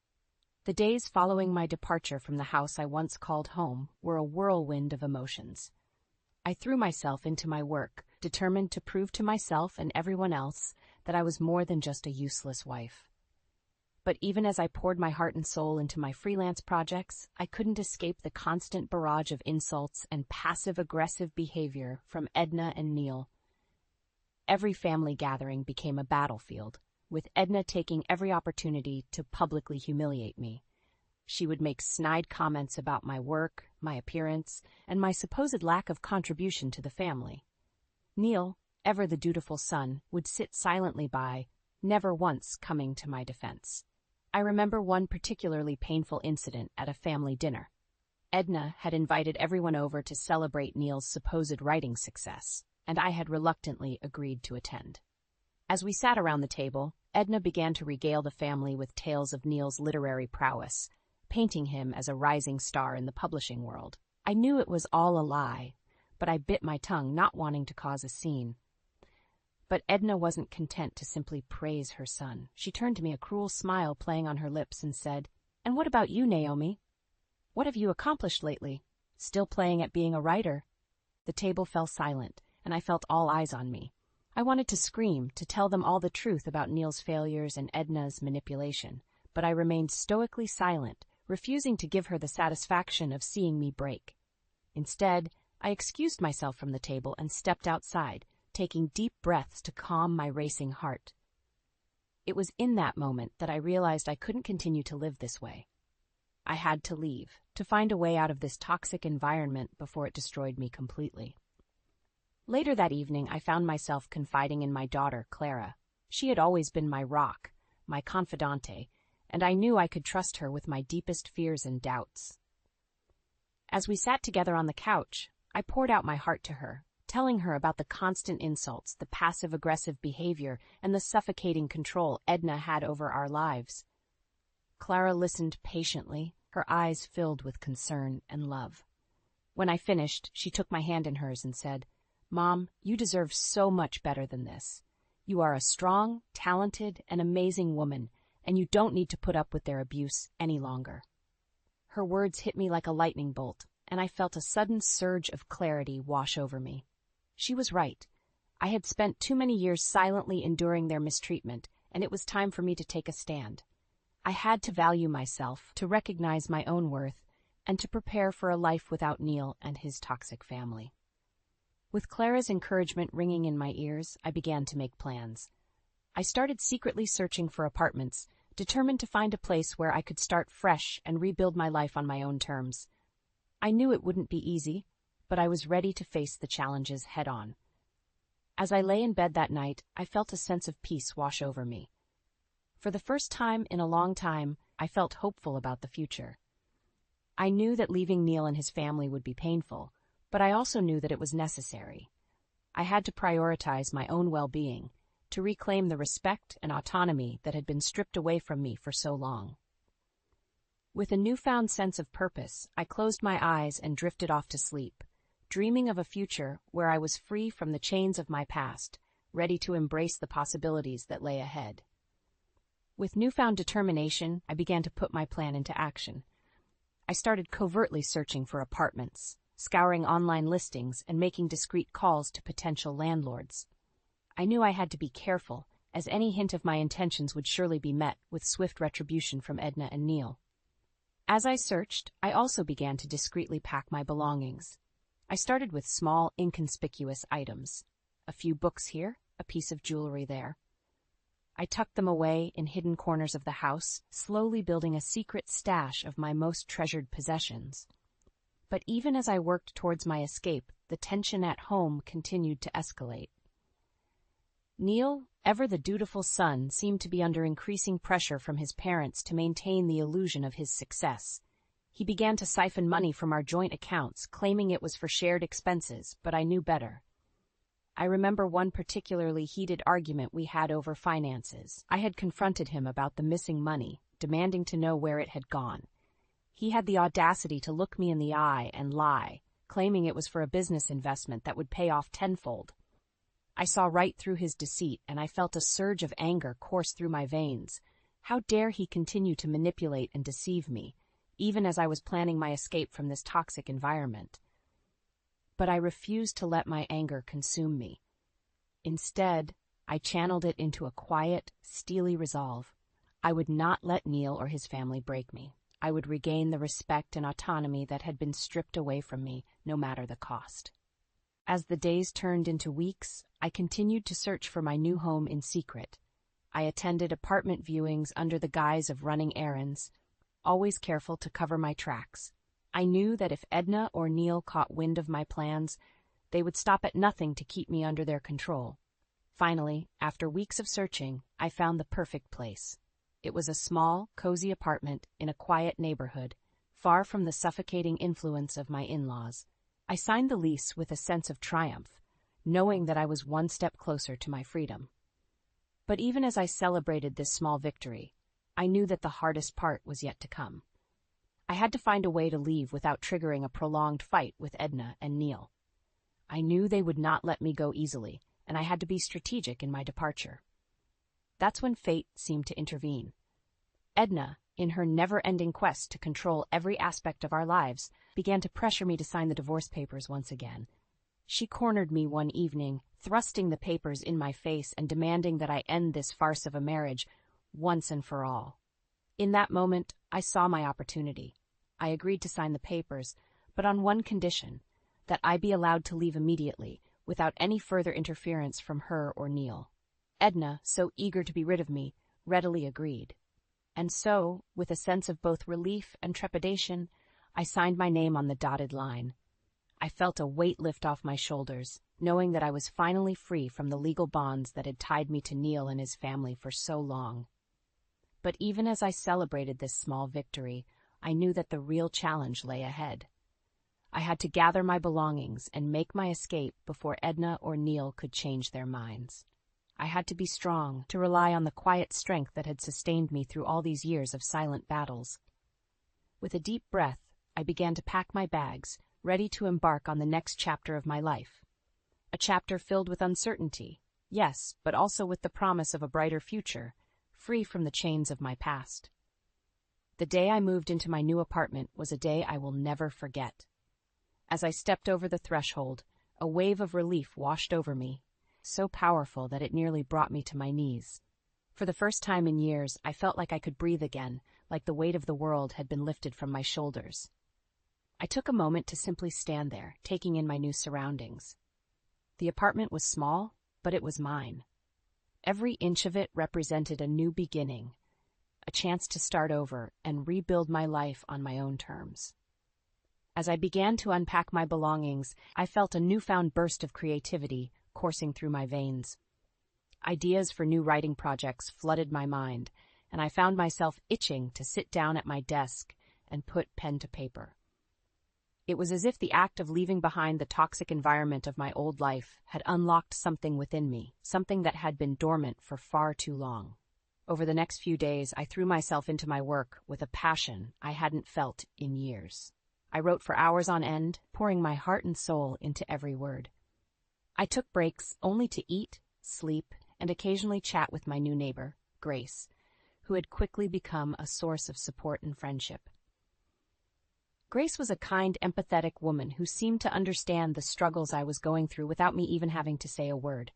The days following my departure from the house I once called home were a whirlwind of emotions. I threw myself into my work, determined to prove to myself and everyone else that I was more than just a useless wife. But even as I poured my heart and soul into my freelance projects, I couldn't escape the constant barrage of insults and passive-aggressive behavior from Edna and Neil. Every family gathering became a battlefield, with Edna taking every opportunity to publicly humiliate me. She would make snide comments about my work, my appearance, and my supposed lack of contribution to the family. Neil, ever the dutiful son, would sit silently by, never once coming to my defense. I remember one particularly painful incident at a family dinner. Edna had invited everyone over to celebrate Neil's supposed writing success, and I had reluctantly agreed to attend. As we sat around the table, Edna began to regale the family with tales of Neil's literary prowess, painting him as a rising star in the publishing world. I knew it was all a lie, but I bit my tongue, not wanting to cause a scene. But Edna wasn't content to simply praise her son. She turned to me, a cruel smile playing on her lips, and said, "And what about you, Naomi? What have you accomplished lately? Still playing at being a writer?" The table fell silent, and I felt all eyes on me. I wanted to scream, to tell them all the truth about Neil's failures and Edna's manipulation, but I remained stoically silent, refusing to give her the satisfaction of seeing me break. Instead, I excused myself from the table and stepped outside, taking deep breaths to calm my racing heart. It was in that moment that I realized I couldn't continue to live this way. I had to leave, to find a way out of this toxic environment before it destroyed me completely. Later that evening, I found myself confiding in my daughter, Clara. She had always been my rock, my confidante, and I knew I could trust her with my deepest fears and doubts. As we sat together on the couch, I poured out my heart to her, telling her about the constant insults, the passive-aggressive behavior, and the suffocating control Edna had over our lives. Clara listened patiently, her eyes filled with concern and love. When I finished, she took my hand in hers and said, "Mom, you deserve so much better than this. You are a strong, talented, and amazing woman, and you don't need to put up with their abuse any longer." Her words hit me like a lightning bolt, and I felt a sudden surge of clarity wash over me. She was right. I had spent too many years silently enduring their mistreatment, and it was time for me to take a stand. I had to value myself, to recognize my own worth, and to prepare for a life without Neil and his toxic family. With Clara's encouragement ringing in my ears, I began to make plans. I started secretly searching for apartments, determined to find a place where I could start fresh and rebuild my life on my own terms. I knew it wouldn't be easy, but I was ready to face the challenges head-on. As I lay in bed that night, I felt a sense of peace wash over me. For the first time in a long time, I felt hopeful about the future. I knew that leaving Neil and his family would be painful, but I also knew that it was necessary. I had to prioritize my own well-being, to reclaim the respect and autonomy that had been stripped away from me for so long. With a newfound sense of purpose, I closed my eyes and drifted off to sleep, dreaming of a future where I was free from the chains of my past, ready to embrace the possibilities that lay ahead. With newfound determination, I began to put my plan into action. I started covertly searching for apartments, scouring online listings, and making discreet calls to potential landlords. I knew I had to be careful, as any hint of my intentions would surely be met with swift retribution from Edna and Neil. As I searched, I also began to discreetly pack my belongings. I started with small, inconspicuous items. A few books here, a piece of jewelry there. I tucked them away in hidden corners of the house, slowly building a secret stash of my most treasured possessions. But even as I worked towards my escape, the tension at home continued to escalate. Neil, ever the dutiful son, seemed to be under increasing pressure from his parents to maintain the illusion of his success. He began to siphon money from our joint accounts, claiming it was for shared expenses, but I knew better. I remember one particularly heated argument we had over finances. I had confronted him about the missing money, demanding to know where it had gone. He had the audacity to look me in the eye and lie, claiming it was for a business investment that would pay off tenfold. I saw right through his deceit, and I felt a surge of anger course through my veins. How dare he continue to manipulate and deceive me, even as I was planning my escape from this toxic environment? But I refused to let my anger consume me. Instead, I channeled it into a quiet, steely resolve. I would not let Neil or his family break me. I would regain the respect and autonomy that had been stripped away from me, no matter the cost. As the days turned into weeks, I continued to search for my new home in secret. I attended apartment viewings under the guise of running errands, always careful to cover my tracks. I knew that if Edna or Neil caught wind of my plans, they would stop at nothing to keep me under their control. Finally, after weeks of searching, I found the perfect place. It was a small, cozy apartment in a quiet neighborhood, far from the suffocating influence of my in-laws. I signed the lease with a sense of triumph, knowing that I was one step closer to my freedom. But even as I celebrated this small victory, I knew that the hardest part was yet to come. I had to find a way to leave without triggering a prolonged fight with Edna and Neil. I knew they would not let me go easily, and I had to be strategic in my departure. That's when fate seemed to intervene. Edna, in her never-ending quest to control every aspect of our lives, began to pressure me to sign the divorce papers once again. She cornered me one evening, thrusting the papers in my face and demanding that I end this farce of a marriage once and for all. In that moment, I saw my opportunity. I agreed to sign the papers, but on one condition, that I be allowed to leave immediately, without any further interference from her or Neil. Edna, so eager to be rid of me, readily agreed. And so, with a sense of both relief and trepidation, I signed my name on the dotted line. I felt a weight lift off my shoulders, knowing that I was finally free from the legal bonds that had tied me to Neil and his family for so long. But even as I celebrated this small victory, I knew that the real challenge lay ahead. I had to gather my belongings and make my escape before Edna or Neil could change their minds. I had to be strong, to rely on the quiet strength that had sustained me through all these years of silent battles. With a deep breath, I began to pack my bags, ready to embark on the next chapter of my life. A chapter filled with uncertainty, yes, but also with the promise of a brighter future, free from the chains of my past. The day I moved into my new apartment was a day I will never forget. As I stepped over the threshold, a wave of relief washed over me, so powerful that it nearly brought me to my knees. For the first time in years, I felt like I could breathe again, like the weight of the world had been lifted from my shoulders. I took a moment to simply stand there, taking in my new surroundings. The apartment was small, but it was mine. Every inch of it represented a new beginning, a chance to start over and rebuild my life on my own terms. As I began to unpack my belongings, I felt a newfound burst of creativity coursing through my veins. Ideas for new writing projects flooded my mind, and I found myself itching to sit down at my desk and put pen to paper. It was as if the act of leaving behind the toxic environment of my old life had unlocked something within me, something that had been dormant for far too long. Over the next few days, I threw myself into my work with a passion I hadn't felt in years. I wrote for hours on end, pouring my heart and soul into every word. I took breaks only to eat, sleep, and occasionally chat with my new neighbor, Grace, who had quickly become a source of support and friendship. Grace was a kind, empathetic woman who seemed to understand the struggles I was going through without me even having to say a word.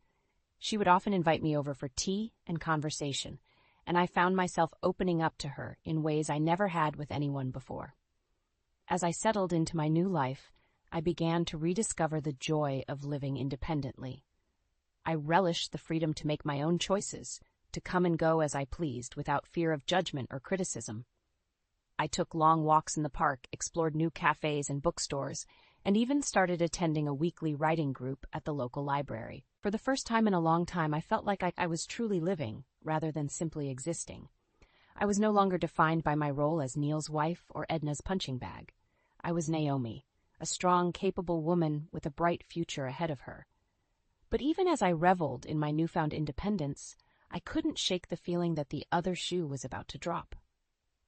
She would often invite me over for tea and conversation, and I found myself opening up to her in ways I never had with anyone before. As I settled into my new life, I began to rediscover the joy of living independently. I relished the freedom to make my own choices, to come and go as I pleased without fear of judgment or criticism. I took long walks in the park, explored new cafes and bookstores, and even started attending a weekly writing group at the local library. For the first time in a long time, I felt like I was truly living, rather than simply existing. I was no longer defined by my role as Neil's wife or Edna's punching bag. I was Naomi, a strong, capable woman with a bright future ahead of her. But even as I reveled in my newfound independence, I couldn't shake the feeling that the other shoe was about to drop.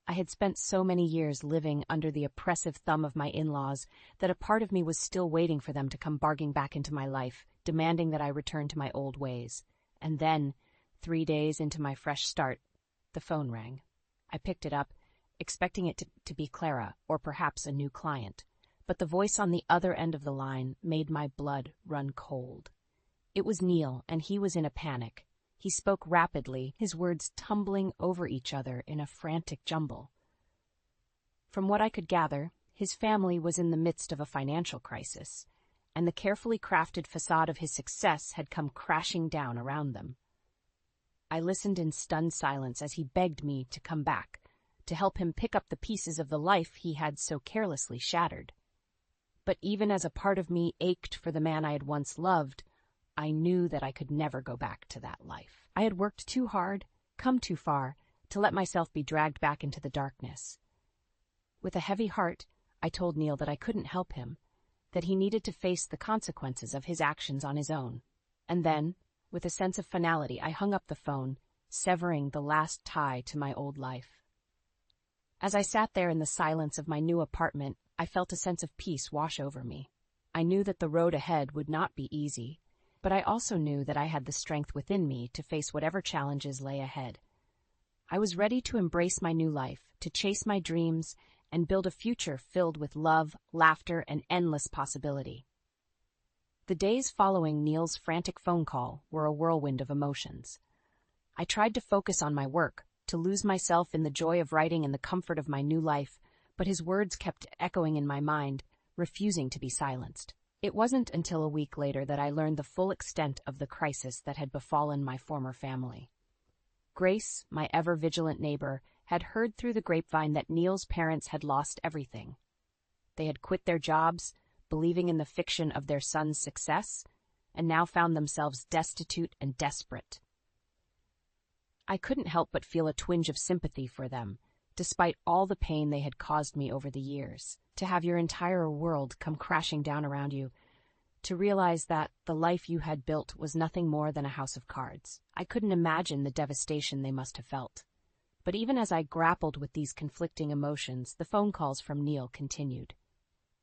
I had spent so many years living under the oppressive thumb of my in-laws that a part of me was still waiting for them to come barging back into my life, demanding that I return to my old ways. And then, 3 days into my fresh start, the phone rang. I picked it up, expecting it to be Clara, or perhaps a new client. But the voice on the other end of the line made my blood run cold. It was Neil, and he was in a panic. He spoke rapidly, his words tumbling over each other in a frantic jumble. From what I could gather, his family was in the midst of a financial crisis, and the carefully crafted facade of his success had come crashing down around them. I listened in stunned silence as he begged me to come back, to help him pick up the pieces of the life he had so carelessly shattered. But even as a part of me ached for the man I had once loved, I knew that I could never go back to that life. I had worked too hard, come too far, to let myself be dragged back into the darkness. With a heavy heart, I told Neil that I couldn't help him, that he needed to face the consequences of his actions on his own. And then, with a sense of finality, I hung up the phone, severing the last tie to my old life. As I sat there in the silence of my new apartment, I felt a sense of peace wash over me. I knew that the road ahead would not be easy, but I also knew that I had the strength within me to face whatever challenges lay ahead. I was ready to embrace my new life, to chase my dreams, and build a future filled with love, laughter, and endless possibility. The days following Neil's frantic phone call were a whirlwind of emotions. I tried to focus on my work, to lose myself in the joy of writing and the comfort of my new life, but his words kept echoing in my mind, refusing to be silenced. It wasn't until a week later that I learned the full extent of the crisis that had befallen my former family. Grace, my ever-vigilant neighbor, had heard through the grapevine that Neil's parents had lost everything. They had quit their jobs, believing in the fiction of their son's success, and now found themselves destitute and desperate. I couldn't help but feel a twinge of sympathy for them, despite all the pain they had caused me over the years. To have your entire world come crashing down around you, to realize that the life you had built was nothing more than a house of cards. I couldn't imagine the devastation they must have felt. But even as I grappled with these conflicting emotions, the phone calls from Neil continued.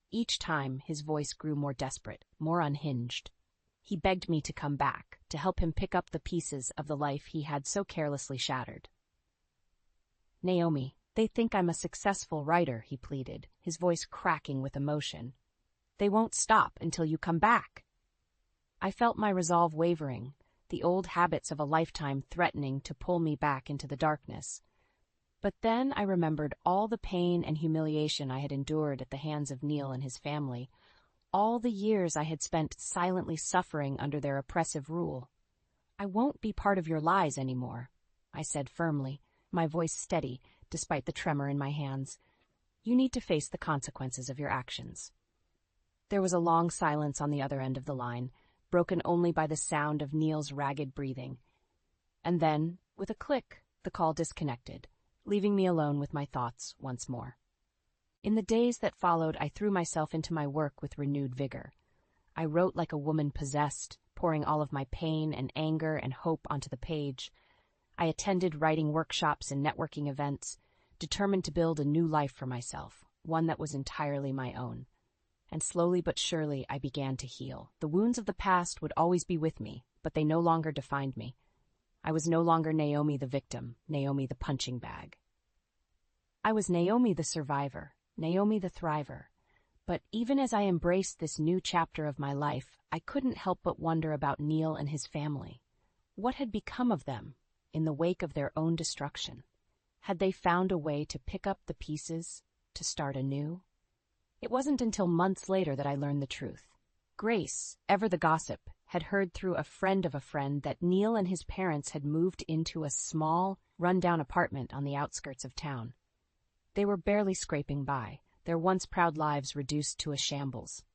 Each time, his voice grew more desperate, more unhinged. He begged me to come back, to help him pick up the pieces of the life he had so carelessly shattered. "Naomi, they think I'm a successful writer," he pleaded, his voice cracking with emotion. "They won't stop until you come back." I felt my resolve wavering, the old habits of a lifetime threatening to pull me back into the darkness. But then I remembered all the pain and humiliation I had endured at the hands of Neil and his family, all the years I had spent silently suffering under their oppressive rule. "I won't be part of your lies anymore," I said firmly, my voice steady despite the tremor in my hands. "You need to face the consequences of your actions." There was a long silence on the other end of the line, broken only by the sound of Neil's ragged breathing. And then, with a click, the call disconnected, leaving me alone with my thoughts once more. In the days that followed, I threw myself into my work with renewed vigor. I wrote like a woman possessed, pouring all of my pain and anger and hope onto the page. I attended writing workshops and networking events, determined to build a new life for myself, one that was entirely my own. And slowly but surely I began to heal. The wounds of the past would always be with me, but they no longer defined me. I was no longer Naomi the victim, Naomi the punching bag. I was Naomi the survivor, Naomi the thriver. But even as I embraced this new chapter of my life, I couldn't help but wonder about Neil and his family. What had become of them in the wake of their own destruction? Had they found a way to pick up the pieces, to start anew? It wasn't until months later that I learned the truth. Grace, ever the gossip, had heard through a friend of a friend that Neil and his parents had moved into a small, run-down apartment on the outskirts of town. They were barely scraping by, their once proud lives reduced to a shambles.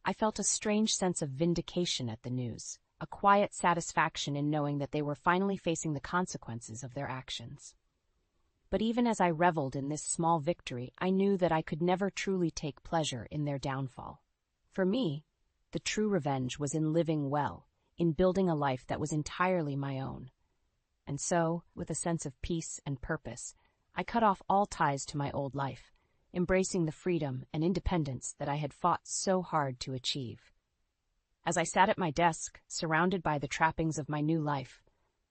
I felt a strange sense of vindication at the news, a quiet satisfaction in knowing that they were finally facing the consequences of their actions. But even as I reveled in this small victory, I knew that I could never truly take pleasure in their downfall. For me, the true revenge was in living well, in building a life that was entirely my own. And so, with a sense of peace and purpose, I cut off all ties to my old life, embracing the freedom and independence that I had fought so hard to achieve. As I sat at my desk, surrounded by the trappings of my new life,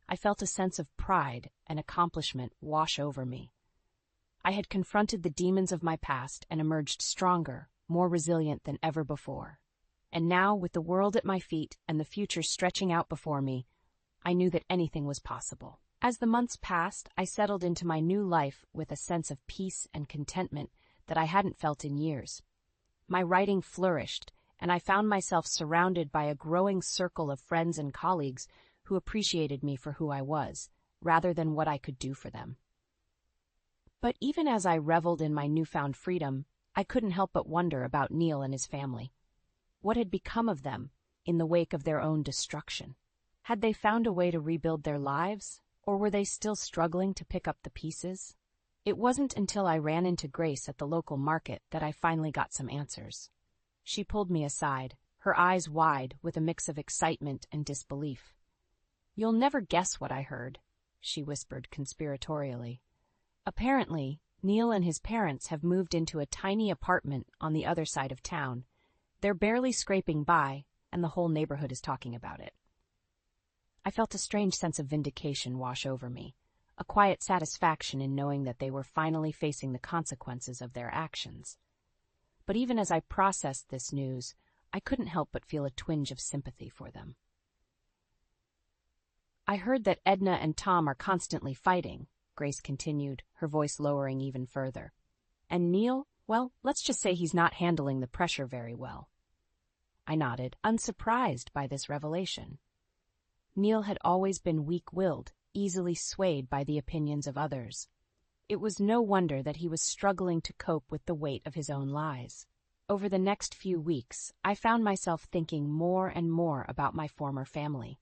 I felt a sense of pride and accomplishment wash over me. I had confronted the demons of my past and emerged stronger, more resilient than ever before. And now, with the world at my feet and the future stretching out before me, I knew that anything was possible. As the months passed, I settled into my new life with a sense of peace and contentment that I hadn't felt in years. My writing flourished, and I found myself surrounded by a growing circle of friends and colleagues who appreciated me for who I was, rather than what I could do for them. But even as I reveled in my newfound freedom, I couldn't help but wonder about Neil and his family. What had become of them in the wake of their own destruction? Had they found a way to rebuild their lives, Or were they still struggling to pick up the pieces? It wasn't until I ran into Grace at the local market that I finally got some answers. She pulled me aside, her eyes wide with a mix of excitement and disbelief. "You'll never guess what I heard," she whispered conspiratorially. "Apparently, Neil and his parents have moved into a tiny apartment on the other side of town. They're barely scraping by, and the whole neighborhood is talking about it." I felt a strange sense of vindication wash over me, a quiet satisfaction in knowing that they were finally facing the consequences of their actions. But even as I processed this news, I couldn't help but feel a twinge of sympathy for them. "I heard that Edna and Tom are constantly fighting," Grace continued, her voice lowering even further. "And Neil, well, let's just say he's not handling the pressure very well." I nodded, unsurprised by this revelation. Neil had always been weak-willed, easily swayed by the opinions of others. It was no wonder that he was struggling to cope with the weight of his own lies. Over the next few weeks, I found myself thinking more and more about my former family.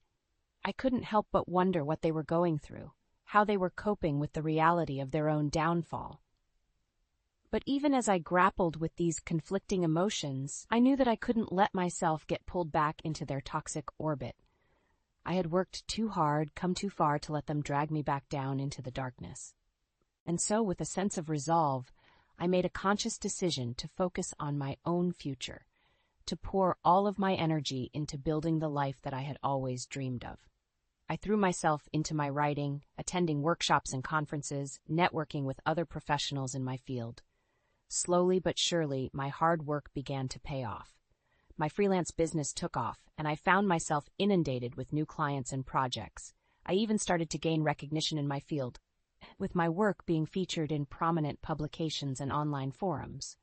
I couldn't help but wonder what they were going through, how they were coping with the reality of their own downfall. But even as I grappled with these conflicting emotions, I knew that I couldn't let myself get pulled back into their toxic orbit. I had worked too hard, come too far to let them drag me back down into the darkness. And so, with a sense of resolve, I made a conscious decision to focus on my own future, to pour all of my energy into building the life that I had always dreamed of. I threw myself into my writing, attending workshops and conferences, networking with other professionals in my field. Slowly but surely, my hard work began to pay off. My freelance business took off, and I found myself inundated with new clients and projects. I even started to gain recognition in my field, with my work being featured in prominent publications and online forums.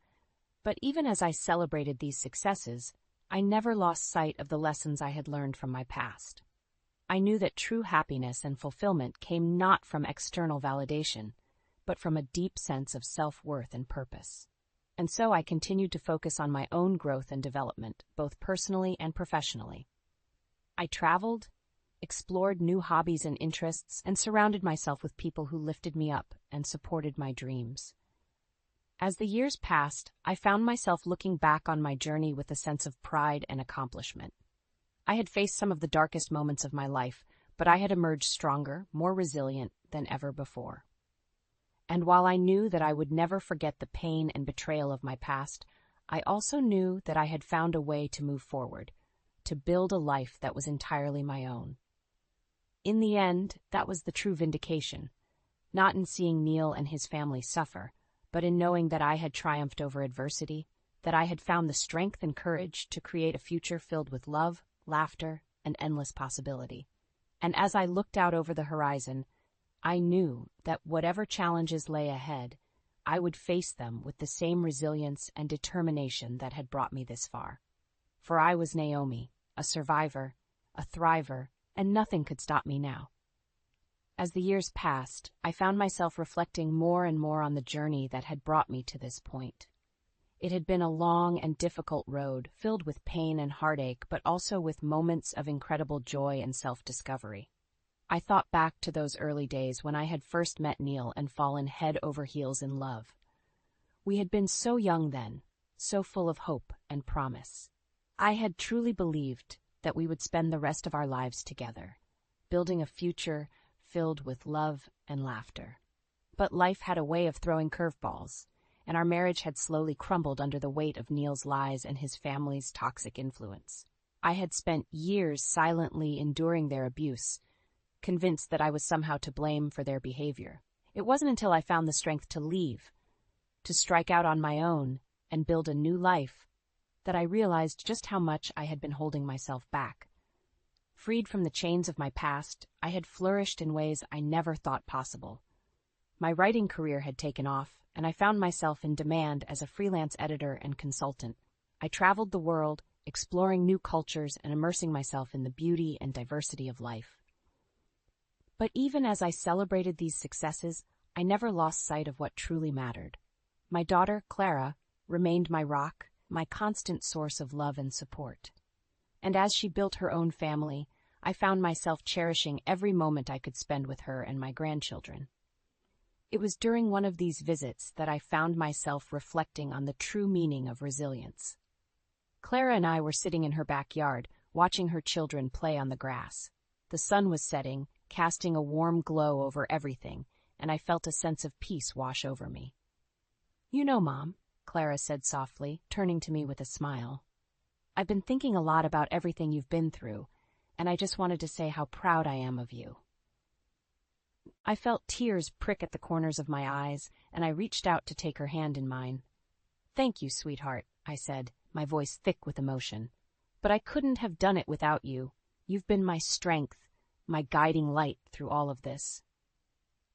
But even as I celebrated these successes, I never lost sight of the lessons I had learned from my past. I knew that true happiness and fulfillment came not from external validation, but from a deep sense of self-worth and purpose. And so I continued to focus on my own growth and development, both personally and professionally. I traveled, explored new hobbies and interests, and surrounded myself with people who lifted me up and supported my dreams. As the years passed, I found myself looking back on my journey with a sense of pride and accomplishment. I had faced some of the darkest moments of my life, but I had emerged stronger, more resilient than ever before. And while I knew that I would never forget the pain and betrayal of my past, I also knew that I had found a way to move forward, to build a life that was entirely my own. In the end, that was the true vindication, not in seeing Neil and his family suffer, but in knowing that I had triumphed over adversity, that I had found the strength and courage to create a future filled with love, laughter, and endless possibility. And as I looked out over the horizon, I knew that whatever challenges lay ahead, I would face them with the same resilience and determination that had brought me this far. For I was Naomi, a survivor, a thriver, and nothing could stop me now. As the years passed, I found myself reflecting more and more on the journey that had brought me to this point. It had been a long and difficult road, filled with pain and heartache, but also with moments of incredible joy and self-discovery. I thought back to those early days when I had first met Neil and fallen head over heels in love. We had been so young then, so full of hope and promise. I had truly believed that we would spend the rest of our lives together, building a future filled with love and laughter. But life had a way of throwing curveballs, and our marriage had slowly crumbled under the weight of Neil's lies and his family's toxic influence. I had spent years silently enduring their abuse, convinced that I was somehow to blame for their behavior. It wasn't until I found the strength to leave, to strike out on my own, and build a new life, that I realized just how much I had been holding myself back. Freed from the chains of my past, I had flourished in ways I never thought possible. My writing career had taken off, and I found myself in demand as a freelance editor and consultant. I traveled the world, exploring new cultures and immersing myself in the beauty and diversity of life. But even as I celebrated these successes, I never lost sight of what truly mattered. My daughter, Clara, remained my rock, my constant source of love and support. And as she built her own family, I found myself cherishing every moment I could spend with her and my grandchildren. It was during one of these visits that I found myself reflecting on the true meaning of resilience. Clara and I were sitting in her backyard, watching her children play on the grass. The sun was setting, casting a warm glow over everything, and I felt a sense of peace wash over me. "You know, Mom," Clara said softly, turning to me with a smile, "I've been thinking a lot about everything you've been through, and I just wanted to say how proud I am of you." I felt tears prick at the corners of my eyes, and I reached out to take her hand in mine. "Thank you, sweetheart," I said, my voice thick with emotion. "But I couldn't have done it without you. You've been my strength, my guiding light through all of this."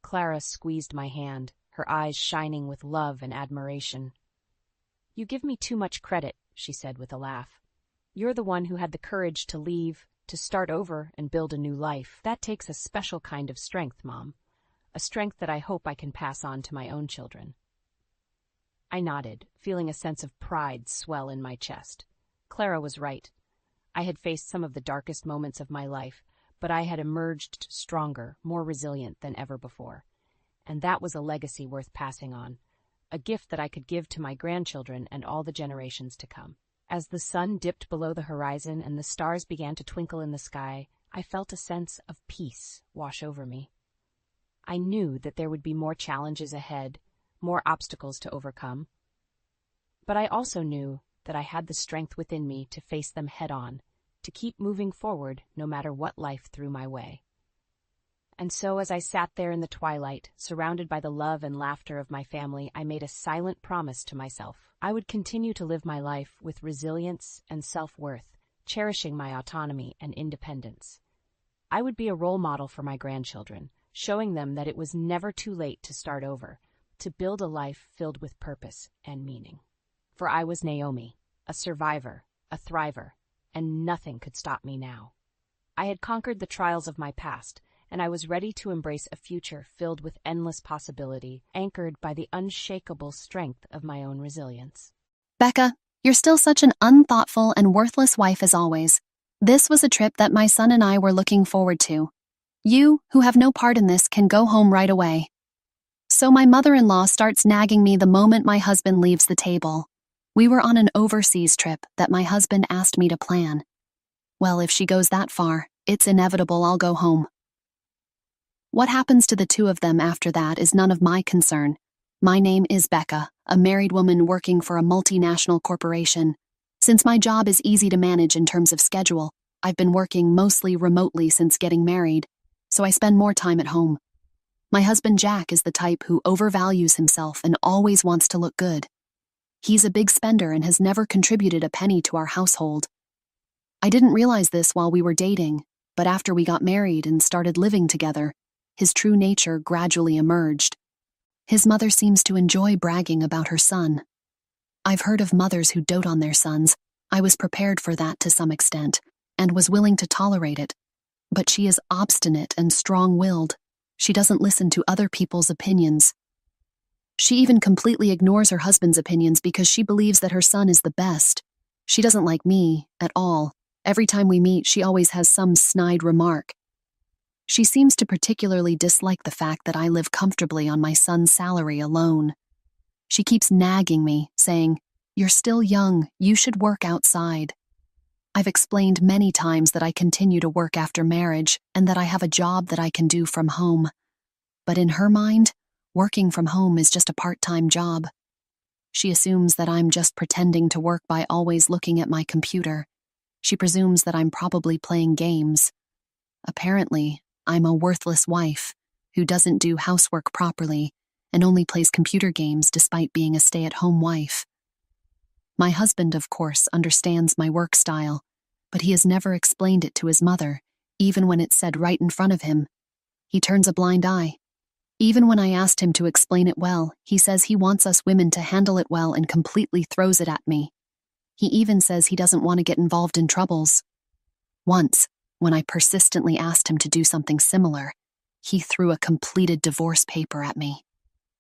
Clara squeezed my hand, her eyes shining with love and admiration. "You give me too much credit," she said with a laugh. "You're the one who had the courage to leave, to start over and build a new life. That takes a special kind of strength, Mom. A strength that I hope I can pass on to my own children." I nodded, feeling a sense of pride swell in my chest. Clara was right. I had faced some of the darkest moments of my life, but I had emerged stronger, more resilient than ever before. And that was a legacy worth passing on, a gift that I could give to my grandchildren and all the generations to come. As the sun dipped below the horizon and the stars began to twinkle in the sky, I felt a sense of peace wash over me. I knew that there would be more challenges ahead, more obstacles to overcome. But I also knew that I had the strength within me to face them head-on, to keep moving forward no matter what life threw my way. And so as I sat there in the twilight, surrounded by the love and laughter of my family, I made a silent promise to myself. I would continue to live my life with resilience and self-worth, cherishing my autonomy and independence. I would be a role model for my grandchildren, showing them that it was never too late to start over, to build a life filled with purpose and meaning. For I was Naomi, a survivor, a thriver, and nothing could stop me now. I had conquered the trials of my past, and I was ready to embrace a future filled with endless possibility, anchored by the unshakable strength of my own resilience. "Becca, you're still such an unthoughtful and worthless wife as always. This was a trip that my son and I were looking forward to. You, who have no part in this, can go home right away." So my mother-in-law starts nagging me the moment my husband leaves the table. We were on an overseas trip that my husband asked me to plan. Well, if she goes that far, it's inevitable I'll go home. What happens to the two of them after that is none of my concern. My name is Becca, a married woman working for a multinational corporation. Since my job is easy to manage in terms of schedule, I've been working mostly remotely since getting married, so I spend more time at home. My husband Jack is the type who overvalues himself and always wants to look good. He's a big spender and has never contributed a penny to our household. I didn't realize this while we were dating, but after we got married and started living together, his true nature gradually emerged. His mother seems to enjoy bragging about her son. I've heard of mothers who dote on their sons. I was prepared for that to some extent, and was willing to tolerate it. But she is obstinate and strong-willed. She doesn't listen to other people's opinions. She even completely ignores her husband's opinions because she believes that her son is the best. She doesn't like me at all. Every time we meet, she always has some snide remark. She seems to particularly dislike the fact that I live comfortably on my son's salary alone. She keeps nagging me, saying, "You're still young, you should work outside." I've explained many times that I continue to work after marriage and that I have a job that I can do from home. But in her mind, working from home is just a part-time job. She assumes that I'm just pretending to work by always looking at my computer. She presumes that I'm probably playing games. Apparently, I'm a worthless wife who doesn't do housework properly and only plays computer games despite being a stay-at-home wife. My husband, of course, understands my work style, but he has never explained it to his mother, even when it's said right in front of him. He turns a blind eye. Even when I asked him to explain it well, he says he wants us women to handle it well and completely throws it at me. He even says he doesn't want to get involved in troubles. Once, when I persistently asked him to do something similar, he threw a completed divorce paper at me.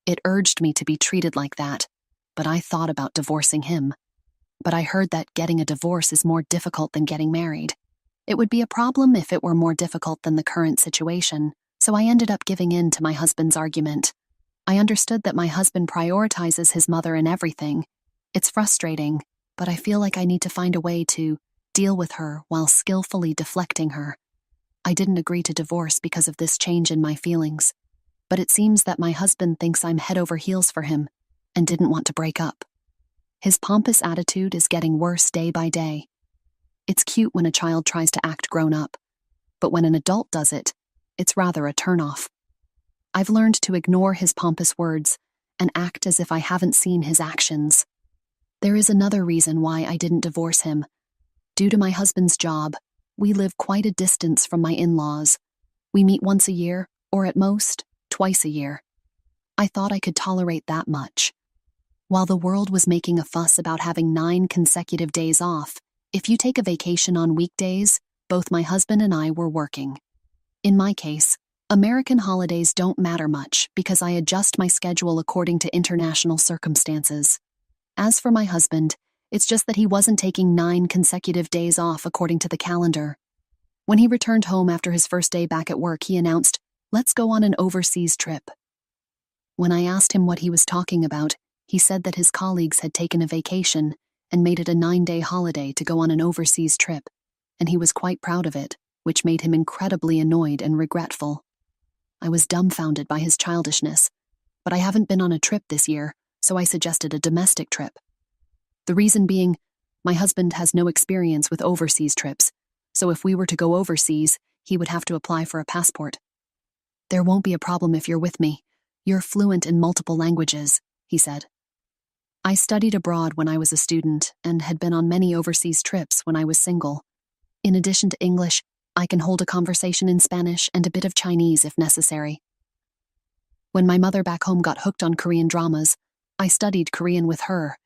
It urged me to be treated like that, but I thought about divorcing him. But I heard that getting a divorce is more difficult than getting married. It would be a problem if it were more difficult than the current situation, so I ended up giving in to my husband's argument. I understood that my husband prioritizes his mother in everything. It's frustrating, but I feel like I need to find a way to deal with her while skillfully deflecting her. I didn't agree to divorce because of this change in my feelings, but it seems that my husband thinks I'm head over heels for him and didn't want to break up. His pompous attitude is getting worse day by day. It's cute when a child tries to act grown up, but when an adult does it, it's rather a turnoff. I've learned to ignore his pompous words and act as if I haven't seen his actions. There is another reason why I didn't divorce him. Due to my husband's job, we live quite a distance from my in-laws. We meet once a year, or at most, twice a year. I thought I could tolerate that much. While the world was making a fuss about having 9 consecutive days off, if you take a vacation on weekdays, both my husband and I were working. In my case, American holidays don't matter much because I adjust my schedule according to international circumstances. As for my husband, it's just that he wasn't taking 9 consecutive days off according to the calendar. When he returned home after his first day back at work, he announced, "Let's go on an overseas trip." When I asked him what he was talking about, he said that his colleagues had taken a vacation and made it a 9-day holiday to go on an overseas trip, and he was quite proud of it, which made him incredibly annoyed and regretful. I was dumbfounded by his childishness, but I haven't been on a trip this year, so I suggested a domestic trip. The reason being, my husband has no experience with overseas trips, so if we were to go overseas, he would have to apply for a passport. "There won't be a problem if you're with me. You're fluent in multiple languages," he said. I studied abroad when I was a student and had been on many overseas trips when I was single. In addition to English, I can hold a conversation in Spanish and a bit of Chinese if necessary. When my mother back home got hooked on Korean dramas, I studied Korean with her.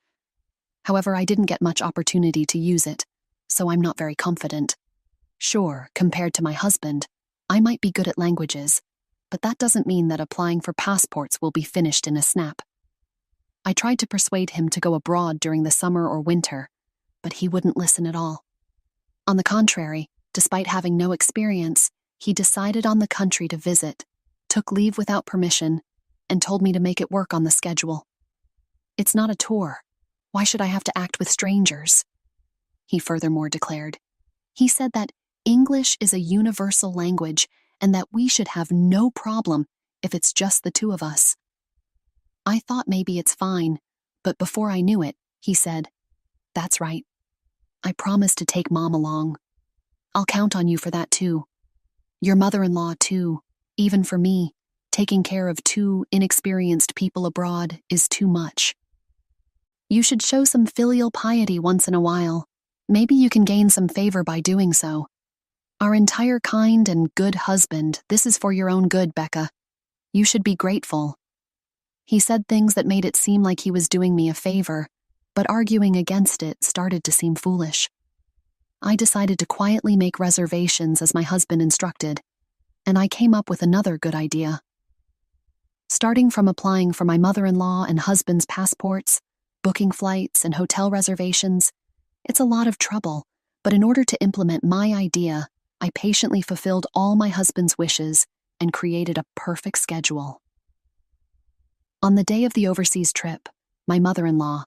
However, I didn't get much opportunity to use it, so I'm not very confident. Sure, compared to my husband, I might be good at languages, but that doesn't mean that applying for passports will be finished in a snap. I tried to persuade him to go abroad during the summer or winter, but he wouldn't listen at all. On the contrary, despite having no experience, he decided on the country to visit, took leave without permission, and told me to make it work on the schedule. "It's not a tour. Why should I have to act with strangers?" He furthermore declared. He said that English is a universal language and that we should have no problem if it's just the two of us. I thought maybe it's fine, but before I knew it, he said, "That's right. I promised to take Mom along. I'll count on you for that too. Your mother-in-law too. Even for me, taking care of 2 inexperienced people abroad is too much. You should show some filial piety once in a while. Maybe you can gain some favor by doing so. Our entire kind and good husband, this is for your own good, Becca. You should be grateful." He said things that made it seem like he was doing me a favor, but arguing against it started to seem foolish. I decided to quietly make reservations as my husband instructed, and I came up with another good idea. Starting from applying for my mother-in-law and husband's passports, booking flights and hotel reservations, it's a lot of trouble, but in order to implement my idea, I patiently fulfilled all my husband's wishes and created a perfect schedule. On the day of the overseas trip, my mother-in-law,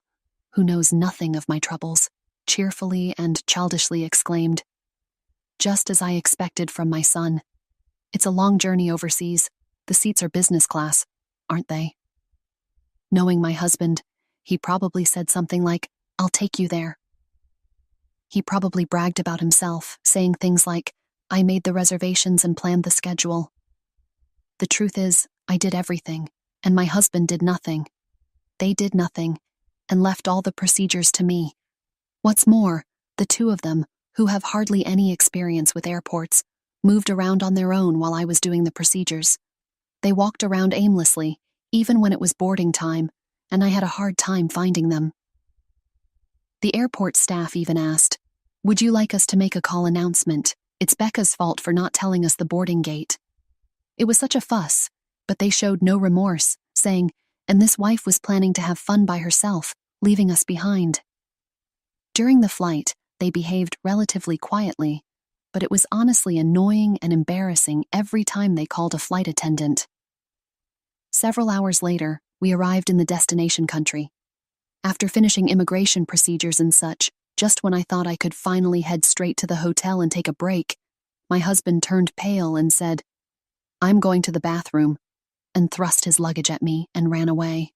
who knows nothing of my troubles, cheerfully and childishly exclaimed, "Just as I expected from my son. It's a long journey overseas. The seats are business class, aren't they?" Knowing my husband, he probably said something like, "I'll take you there." He probably bragged about himself, saying things like, "I made the reservations and planned the schedule." The truth is, I did everything, and my husband did nothing. They did nothing, and left all the procedures to me. What's more, the two of them, who have hardly any experience with airports, moved around on their own while I was doing the procedures. They walked around aimlessly, even when it was boarding time, and I had a hard time finding them. The airport staff even asked, "Would you like us to make a call announcement? It's Becca's fault for not telling us the boarding gate." It was such a fuss, but they showed no remorse, saying, "And this wife was planning to have fun by herself, leaving us behind." During the flight, they behaved relatively quietly, but it was honestly annoying and embarrassing every time they called a flight attendant. Several hours later, we arrived in the destination country. After finishing immigration procedures and such, just when I thought I could finally head straight to the hotel and take a break, my husband turned pale and said, "I'm going to the bathroom," and thrust his luggage at me and ran away.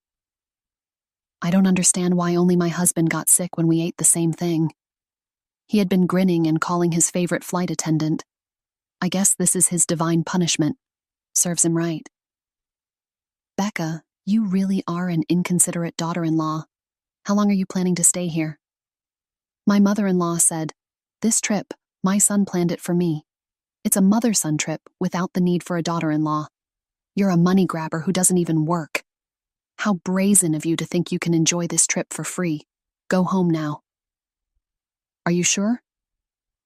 I don't understand why only my husband got sick when we ate the same thing. He had been grinning and calling his favorite flight attendant. I guess this is his divine punishment. Serves him right. Becca, you really are an inconsiderate daughter-in-law. How long are you planning to stay here? My mother-in-law said, "This trip, my son planned it for me. It's a mother-son trip without the need for a daughter-in-law. You're a money grabber who doesn't even work. How brazen of you to think you can enjoy this trip for free. Go home now." Are you sure?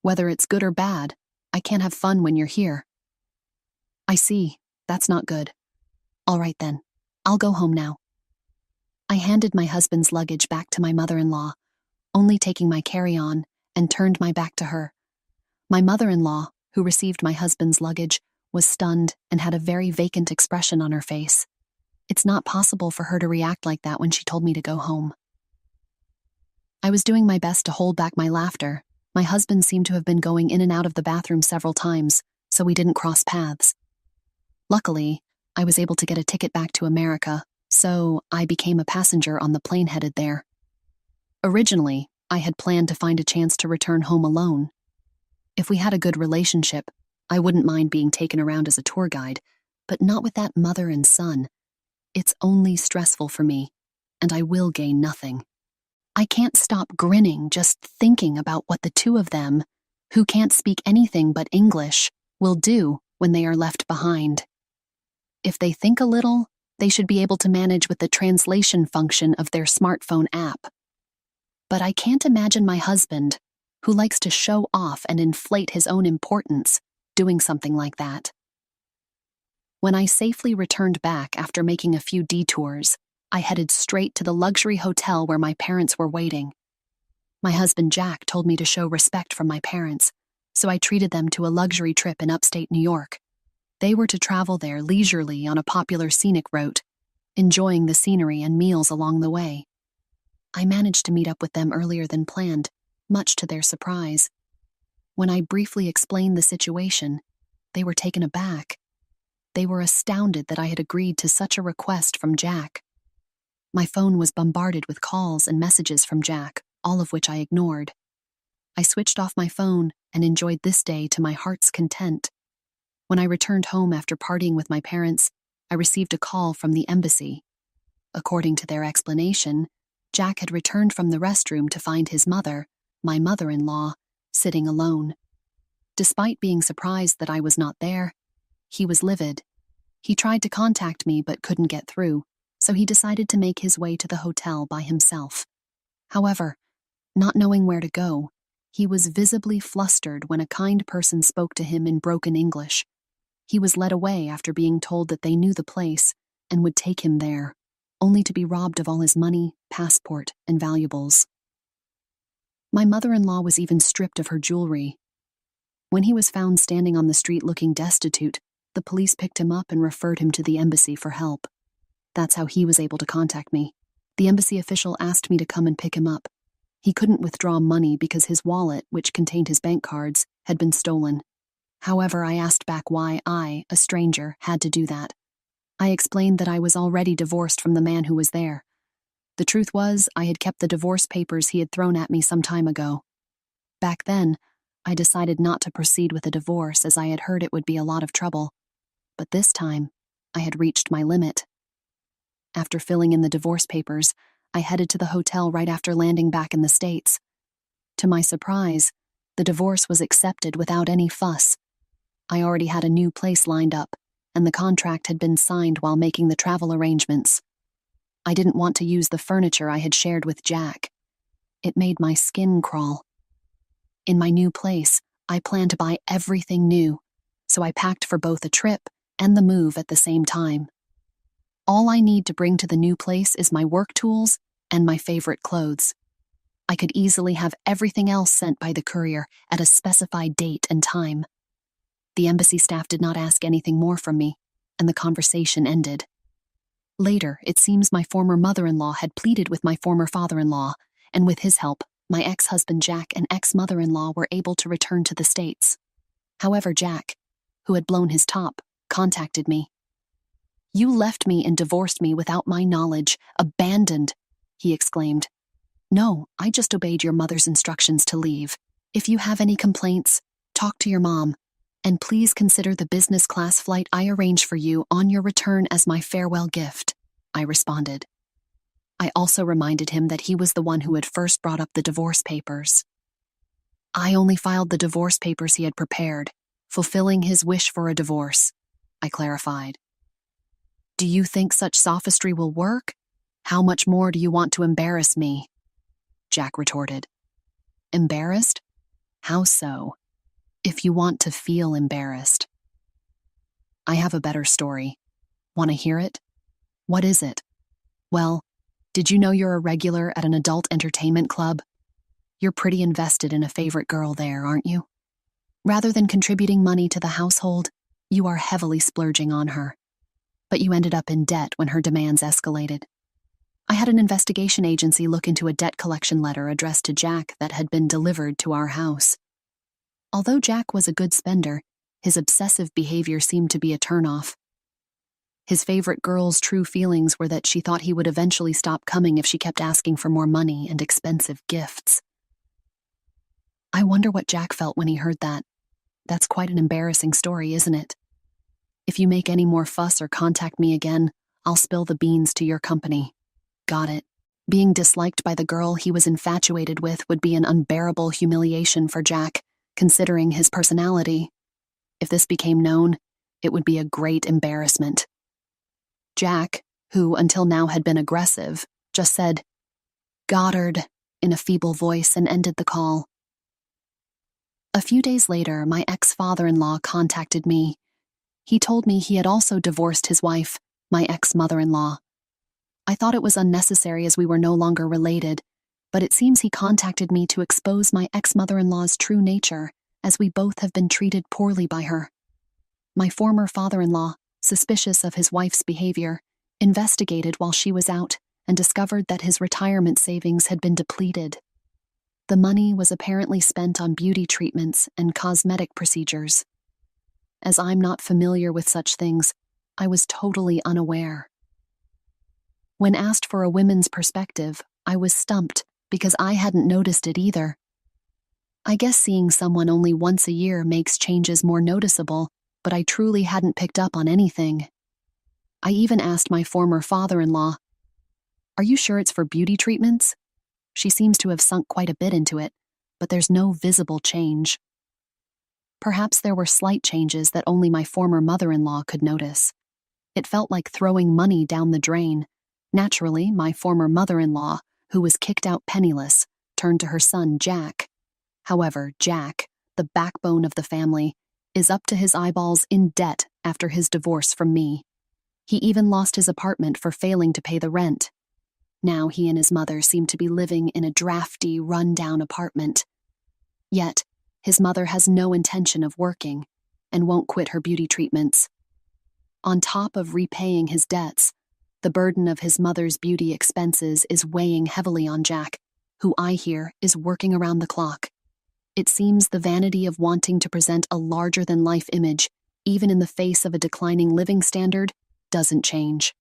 Whether it's good or bad, I can't have fun when you're here. I see. That's not good. All right then. I'll go home now. I handed my husband's luggage back to my mother-in-law, only taking my carry-on, and turned my back to her. My mother-in-law, who received my husband's luggage, was stunned and had a very vacant expression on her face. It's not possible for her to react like that when she told me to go home. I was doing my best to hold back my laughter. My husband seemed to have been going in and out of the bathroom several times, so we didn't cross paths. Luckily, I was able to get a ticket back to America, so I became a passenger on the plane headed there. Originally, I had planned to find a chance to return home alone. If we had a good relationship, I wouldn't mind being taken around as a tour guide, but not with that mother and son. It's only stressful for me, and I will gain nothing. I can't stop grinning just thinking about what the two of them, who can't speak anything but English, will do when they are left behind. If they think a little, they should be able to manage with the translation function of their smartphone app. But I can't imagine my husband, who likes to show off and inflate his own importance, doing something like that. When I safely returned back after making a few detours, I headed straight to the luxury hotel where my parents were waiting. My husband Jack told me to show respect from my parents, so I treated them to a luxury trip in upstate New York. They were to travel there leisurely on a popular scenic route, enjoying the scenery and meals along the way. I managed to meet up with them earlier than planned, much to their surprise. When I briefly explained the situation, they were taken aback. They were astounded that I had agreed to such a request from Jack. My phone was bombarded with calls and messages from Jack, all of which I ignored. I switched off my phone and enjoyed this day to my heart's content. When I returned home after partying with my parents, I received a call from the embassy. According to their explanation, Jack had returned from the restroom to find his mother, my mother-in-law, sitting alone. Despite being surprised that I was not there, he was livid. He tried to contact me but couldn't get through, so he decided to make his way to the hotel by himself. However, not knowing where to go, he was visibly flustered when a kind person spoke to him in broken English. He was led away after being told that they knew the place and would take him there, only to be robbed of all his money, passport, and valuables. My mother-in-law was even stripped of her jewelry. When he was found standing on the street looking destitute, the police picked him up and referred him to the embassy for help. That's how he was able to contact me. The embassy official asked me to come and pick him up. He couldn't withdraw money because his wallet, which contained his bank cards, had been stolen. However, I asked back why I, a stranger, had to do that. I explained that I was already divorced from the man who was there. The truth was, I had kept the divorce papers he had thrown at me some time ago. Back then, I decided not to proceed with a divorce as I had heard it would be a lot of trouble. But this time, I had reached my limit. After filling in the divorce papers, I headed to the hotel right after landing back in the States. To my surprise, the divorce was accepted without any fuss. I already had a new place lined up, and the contract had been signed while making the travel arrangements. I didn't want to use the furniture I had shared with Jack. It made my skin crawl. In my new place, I planned to buy everything new, so I packed for both a trip and the move at the same time. All I need to bring to the new place is my work tools and my favorite clothes. I could easily have everything else sent by the courier at a specified date and time. The embassy staff did not ask anything more from me, and the conversation ended. Later, it seems my former mother-in-law had pleaded with my former father-in-law, and with his help, my ex-husband Jack and ex-mother-in-law were able to return to the States. However, Jack, who had blown his top, contacted me. "You left me and divorced me without my knowledge, abandoned," he exclaimed. "No, I just obeyed your mother's instructions to leave. If you have any complaints, talk to your mom, and please consider the business class flight I arranged for you on your return as my farewell gift," I responded. I also reminded him that he was the one who had first brought up the divorce papers. "I only filed the divorce papers he had prepared, fulfilling his wish for a divorce," I clarified. "Do you think such sophistry will work? How much more do you want to embarrass me?" Jack retorted. "Embarrassed? How so? If you want to feel embarrassed." "I have a better story. Want to hear it?" "What is it?" "Well, did you know you're a regular at an adult entertainment club? You're pretty invested in a favorite girl there, aren't you? Rather than contributing money to the household, you are heavily splurging on her. But you ended up in debt when her demands escalated. I had an investigation agency look into a debt collection letter addressed to Jack that had been delivered to our house. Although Jack was a good spender, his obsessive behavior seemed to be a turnoff. His favorite girl's true feelings were that she thought he would eventually stop coming if she kept asking for more money and expensive gifts. I wonder what Jack felt when he heard that. That's quite an embarrassing story, isn't it? If you make any more fuss or contact me again, I'll spill the beans to your company. Got it. Being disliked by the girl he was infatuated with would be an unbearable humiliation for Jack, considering his personality. If this became known, it would be a great embarrassment. Jack, who until now had been aggressive, just said, "Goddard," in a feeble voice and ended the call. A few days later, my ex-father-in-law contacted me. He told me he had also divorced his wife, my ex-mother-in-law. I thought it was unnecessary as we were no longer related, but it seems he contacted me to expose my ex-mother-in-law's true nature, as we both have been treated poorly by her. My former father-in-law, suspicious of his wife's behavior, investigated while she was out and discovered that his retirement savings had been depleted. The money was apparently spent on beauty treatments and cosmetic procedures. As I'm not familiar with such things, I was totally unaware. When asked for a women's perspective, I was stumped because I hadn't noticed it either. I guess seeing someone only once a year makes changes more noticeable, but I truly hadn't picked up on anything. I even asked my former father-in-law, "Are you sure it's for beauty treatments?" She seems to have sunk quite a bit into it, but there's no visible change. Perhaps there were slight changes that only my former mother-in-law could notice. It felt like throwing money down the drain. Naturally, my former mother-in-law, who was kicked out penniless, turned to her son, Jack. However, Jack, the backbone of the family, is up to his eyeballs in debt after his divorce from me. He even lost his apartment for failing to pay the rent. Now he and his mother seem to be living in a drafty, run-down apartment. Yet, his mother has no intention of working and won't quit her beauty treatments. On top of repaying his debts, the burden of his mother's beauty expenses is weighing heavily on Jack, who I hear is working around the clock. It seems the vanity of wanting to present a larger-than-life image, even in the face of a declining living standard, doesn't change.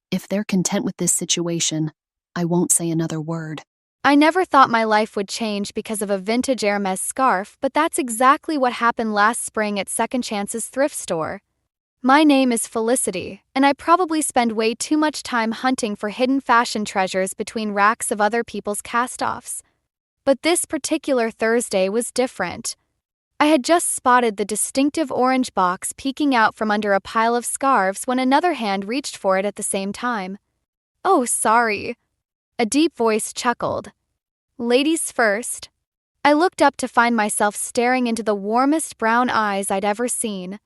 If they're content with this situation, I won't say another word. I never thought my life would change because of a vintage Hermes scarf, but that's exactly what happened last spring at Second Chance's thrift store. My name is Felicity, and I probably spend way too much time hunting for hidden fashion treasures between racks of other people's cast-offs. But this particular Thursday was different. I had just spotted the distinctive orange box peeking out from under a pile of scarves when another hand reached for it at the same time. "Oh, sorry." A deep voice chuckled. "Ladies first." I looked up to find myself staring into the warmest brown eyes I'd ever seen.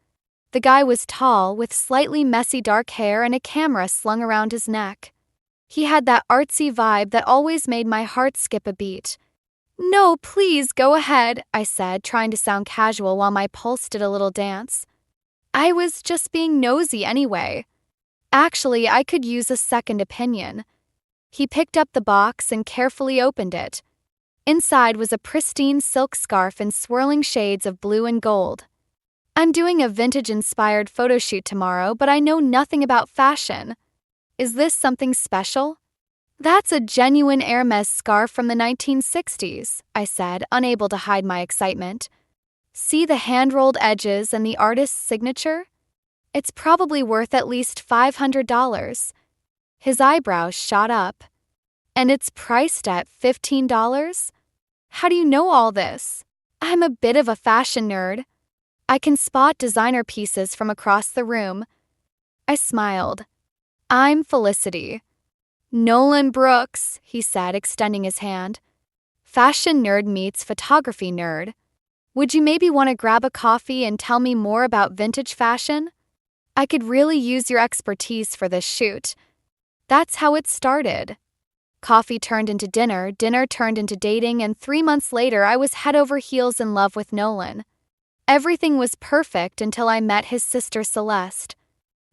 The guy was tall, with slightly messy dark hair and a camera slung around his neck. He had that artsy vibe that always made my heart skip a beat. "No, please, go ahead," I said, trying to sound casual while my pulse did a little dance. I was just being nosy anyway. Actually, I could use a second opinion. He picked up the box and carefully opened it. Inside was a pristine silk scarf in swirling shades of blue and gold. "I'm doing a vintage-inspired photo shoot tomorrow, but I know nothing about fashion. Is this something special?" "That's a genuine Hermes scarf from the 1960s, I said, unable to hide my excitement. "See the hand-rolled edges and the artist's signature? It's probably worth at least $500. His eyebrows shot up. "And it's priced at $15? How do you know all this?" "I'm a bit of a fashion nerd. I can spot designer pieces from across the room." I smiled. "I'm Felicity." "Nolan Brooks," he said, extending his hand. "Fashion nerd meets photography nerd. Would you maybe want to grab a coffee and tell me more about vintage fashion? I could really use your expertise for this shoot." That's how it started. Coffee turned into dinner, dinner turned into dating, and 3 months later I was head over heels in love with Nolan. Everything was perfect until I met his sister Celeste.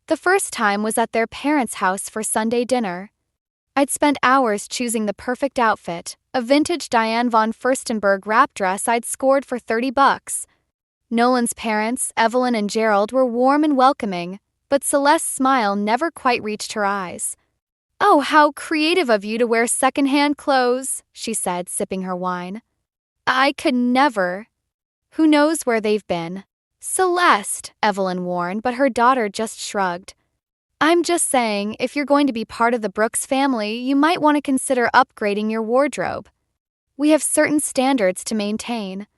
The first time was at their parents' house for Sunday dinner. I'd spent hours choosing the perfect outfit, a vintage Diane von Furstenberg wrap dress I'd scored for $30. Nolan's parents, Evelyn and Gerald, were warm and welcoming, but Celeste's smile never quite reached her eyes. "Oh, how creative of you to wear secondhand clothes," she said, sipping her wine. "I could never." "Who knows where they've been?" "Celeste," Evelyn warned, but her daughter just shrugged. "I'm just saying, if you're going to be part of the Brooks family, you might want to consider upgrading your wardrobe. We have certain standards to maintain."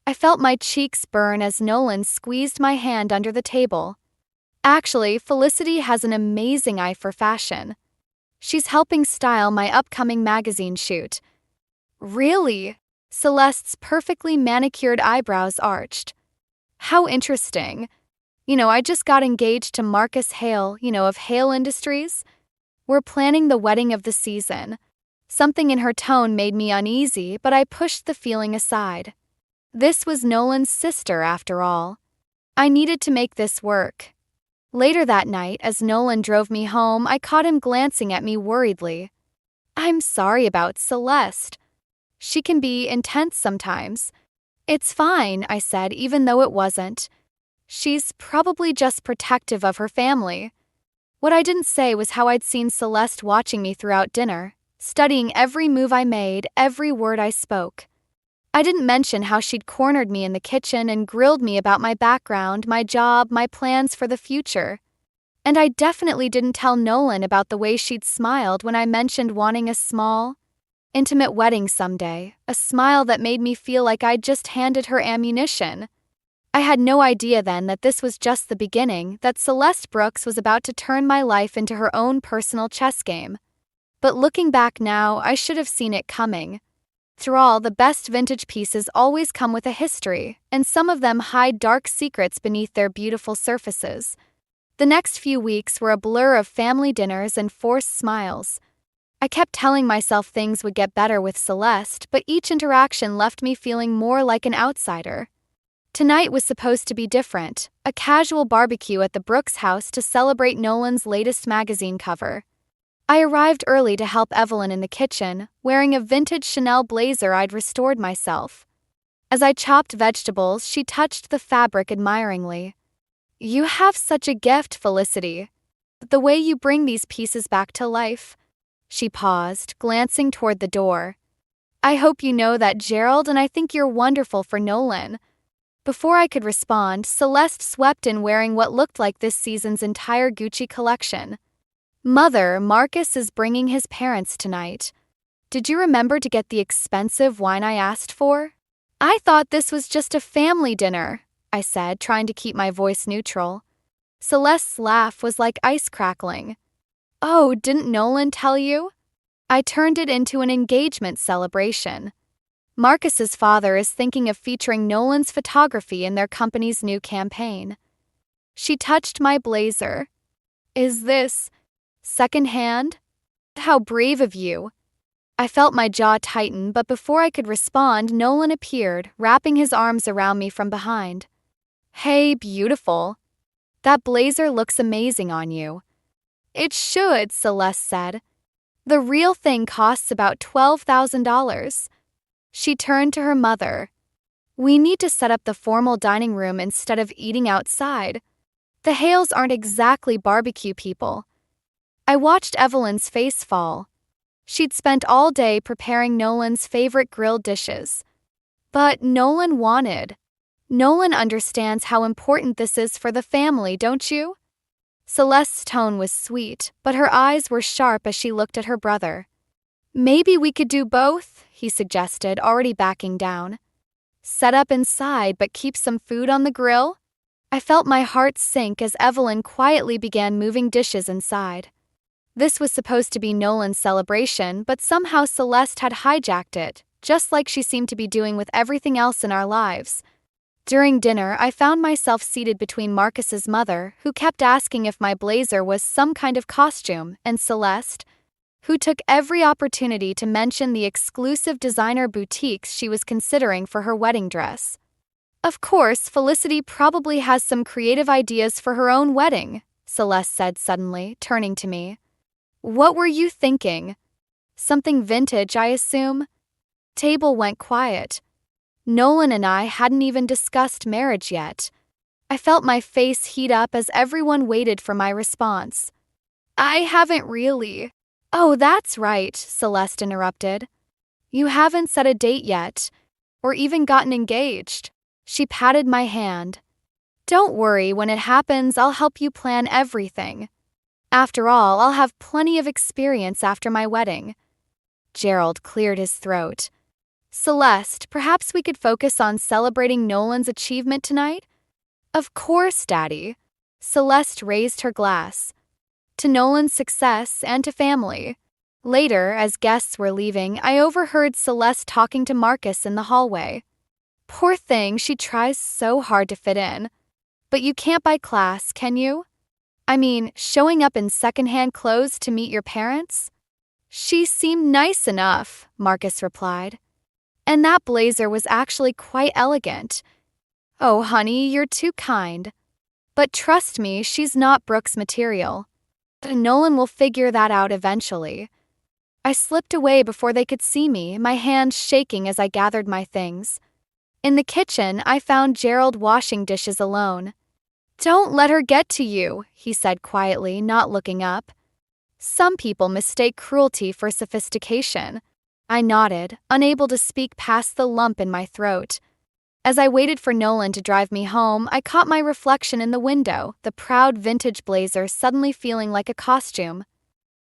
I felt my cheeks burn as Nolan squeezed my hand under the table. Actually, Felicity has an amazing eye for fashion. She's helping style my upcoming magazine shoot. "Really?" Celeste's perfectly manicured eyebrows arched. "How interesting. I just got engaged to Marcus Hale, of Hale Industries. We're planning the wedding of the season." Something in her tone made me uneasy, but I pushed the feeling aside. This was Nolan's sister, after all. I needed to make this work. Later that night, as Nolan drove me home, I caught him glancing at me worriedly. "I'm sorry about Celeste. She can be intense sometimes." "It's fine," I said, even though it wasn't. "She's probably just protective of her family." What I didn't say was how I'd seen Celeste watching me throughout dinner, studying every move I made, every word I spoke. I didn't mention how she'd cornered me in the kitchen and grilled me about my background, my job, my plans for the future. And I definitely didn't tell Nolan about the way she'd smiled when I mentioned wanting a small, intimate wedding someday, a smile that made me feel like I'd just handed her ammunition. I had no idea then that this was just the beginning, that Celeste Brooks was about to turn my life into her own personal chess game. But looking back now, I should have seen it coming. After all, the best vintage pieces always come with a history, and some of them hide dark secrets beneath their beautiful surfaces. The next few weeks were a blur of family dinners and forced smiles. I kept telling myself things would get better with Celeste, but each interaction left me feeling more like an outsider. Tonight was supposed to be different, a casual barbecue at the Brooks house to celebrate Nolan's latest magazine cover. I arrived early to help Evelyn in the kitchen, wearing a vintage Chanel blazer I'd restored myself. As I chopped vegetables, she touched the fabric admiringly. "You have such a gift, Felicity. The way you bring these pieces back to life." She paused, glancing toward the door. "I hope you know that, Gerald, and I think you're wonderful for Nolan." Before I could respond, Celeste swept in wearing what looked like this season's entire Gucci collection. "Mother, Marcus is bringing his parents tonight. Did you remember to get the expensive wine I asked for?" "I thought this was just a family dinner," I said, trying to keep my voice neutral. Celeste's laugh was like ice crackling. "Oh, didn't Nolan tell you?" I turned it into an engagement celebration. Marcus's father is thinking of featuring Nolan's photography in their company's new campaign. She touched my blazer. "Is this secondhand?" How brave of you. I felt my jaw tighten, but before I could respond, Nolan appeared, wrapping his arms around me from behind. Hey, beautiful. That blazer looks amazing on you. It should, Celeste said. The real thing costs about $12,000. She turned to her mother. We need to set up the formal dining room instead of eating outside. The Hales aren't exactly barbecue people. I watched Evelyn's face fall. She'd spent all day preparing Nolan's favorite grilled dishes. But Nolan understands how important this is for the family, don't you? Celeste's tone was sweet, but her eyes were sharp as she looked at her brother. Maybe we could do both, he suggested, already backing down. Set up inside, but keep some food on the grill? I felt my heart sink as Evelyn quietly began moving dishes inside. This was supposed to be Nolan's celebration, but somehow Celeste had hijacked it, just like she seemed to be doing with everything else in our lives. During dinner, I found myself seated between Marcus's mother, who kept asking if my blazer was some kind of costume, and Celeste, who took every opportunity to mention the exclusive designer boutiques she was considering for her wedding dress. Of course, Felicity probably has some creative ideas for her own wedding, Celeste said suddenly, turning to me. What were you thinking? Something vintage, I assume? Table went quiet. Nolan and I hadn't even discussed marriage yet. I felt my face heat up as everyone waited for my response. I haven't really. Oh, that's right, Celeste interrupted. You haven't set a date yet, or even gotten engaged. She patted my hand. Don't worry, when it happens, I'll help you plan everything. After all, I'll have plenty of experience after my wedding. Gerald cleared his throat. Celeste, perhaps we could focus on celebrating Nolan's achievement tonight? Of course, Daddy. Celeste raised her glass. To Nolan's success and to family. Later, as guests were leaving, I overheard Celeste talking to Marcus in the hallway. Poor thing, she tries so hard to fit in. But you can't buy class, can you? I mean, showing up in secondhand clothes to meet your parents? She seemed nice enough, Marcus replied. And that blazer was actually quite elegant. Oh, honey, you're too kind. But trust me, she's not Brooke's material. Nolan will figure that out eventually. I slipped away before they could see me, my hands shaking as I gathered my things. In the kitchen, I found Gerald washing dishes alone. Don't let her get to you, he said quietly, not looking up. Some people mistake cruelty for sophistication. I nodded, unable to speak past the lump in my throat. As I waited for Nolan to drive me home, I caught my reflection in the window, the proud vintage blazer suddenly feeling like a costume.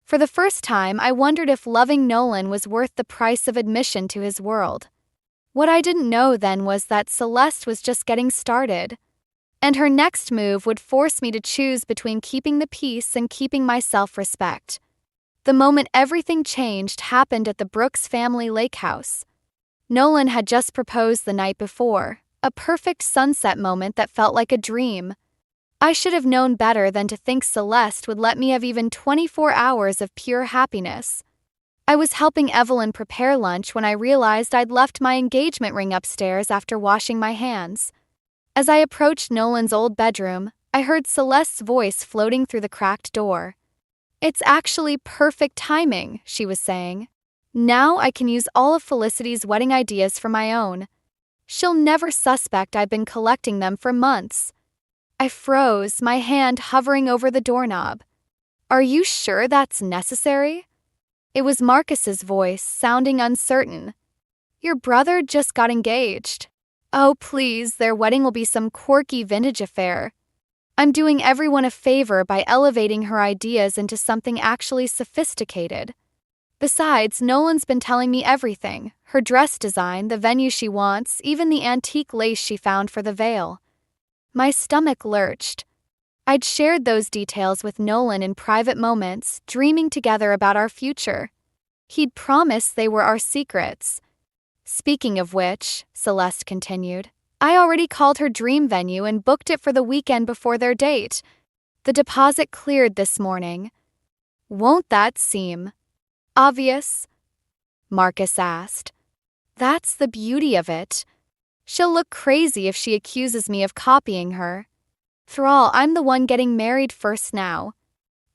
For the first time, I wondered if loving Nolan was worth the price of admission to his world. What I didn't know then was that Celeste was just getting started. And her next move would force me to choose between keeping the peace and keeping my self-respect. The moment everything changed happened at the Brooks family lake house. Nolan had just proposed the night before, a perfect sunset moment that felt like a dream. I should have known better than to think Celeste would let me have even 24 hours of pure happiness. I was helping Evelyn prepare lunch when I realized I'd left my engagement ring upstairs after washing my hands. As I approached Nolan's old bedroom, I heard Celeste's voice floating through the cracked door. It's actually perfect timing, she was saying. Now I can use all of Felicity's wedding ideas for my own. She'll never suspect I've been collecting them for months. I froze, my hand hovering over the doorknob. Are you sure that's necessary? It was Marcus's voice, sounding uncertain. Your brother just got engaged. Oh, please, their wedding will be some quirky vintage affair. I'm doing everyone a favor by elevating her ideas into something actually sophisticated. Besides, Nolan's been telling me everything. Her dress design, the venue she wants, even the antique lace she found for the veil. My stomach lurched. I'd shared those details with Nolan in private moments, dreaming together about our future. He'd promised they were our secrets. Speaking of which, Celeste continued, I already called her dream venue and booked it for the weekend before their date. The deposit cleared this morning. Won't that seem? obvious?" Marcus asked. "That's the beauty of it. She'll look crazy if she accuses me of copying her. After all, I'm the one getting married first now.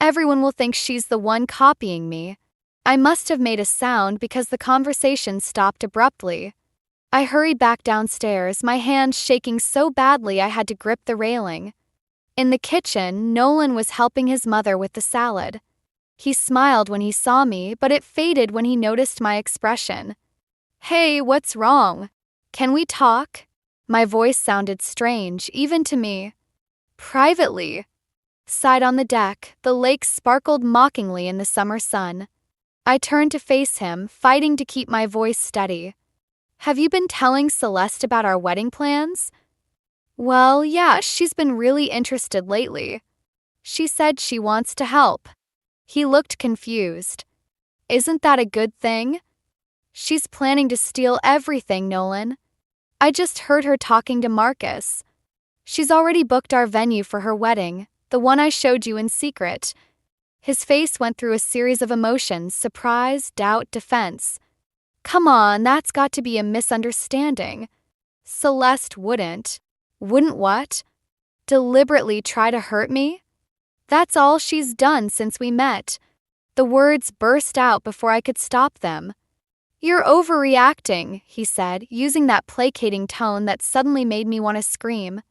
Everyone will think she's the one copying me." I must have made a sound because the conversation stopped abruptly. I hurried back downstairs, my hands shaking so badly I had to grip the railing. In the kitchen, Nolan was helping his mother with the salad. He smiled when he saw me, but it faded when he noticed my expression. "Hey, what's wrong? Can we talk?" My voice sounded strange, even to me. "Privately." Side on the deck, the lake sparkled mockingly in the summer sun. I turned to face him, fighting to keep my voice steady. "Have you been telling Celeste about our wedding plans?" "Well, yeah, she's been really interested lately. She said she wants to help." He looked confused. "Isn't that a good thing?" "She's planning to steal everything, Nolan. I just heard her talking to Marcus. She's already booked our venue for her wedding, the one I showed you in secret." His face went through a series of emotions: surprise, doubt, defense. "Come on, that's got to be a misunderstanding. Celeste wouldn't." "Wouldn't what?" "Deliberately try to hurt me? That's all she's done since we met." The words burst out before I could stop them. "You're overreacting," he said, using that placating tone that suddenly made me want to scream.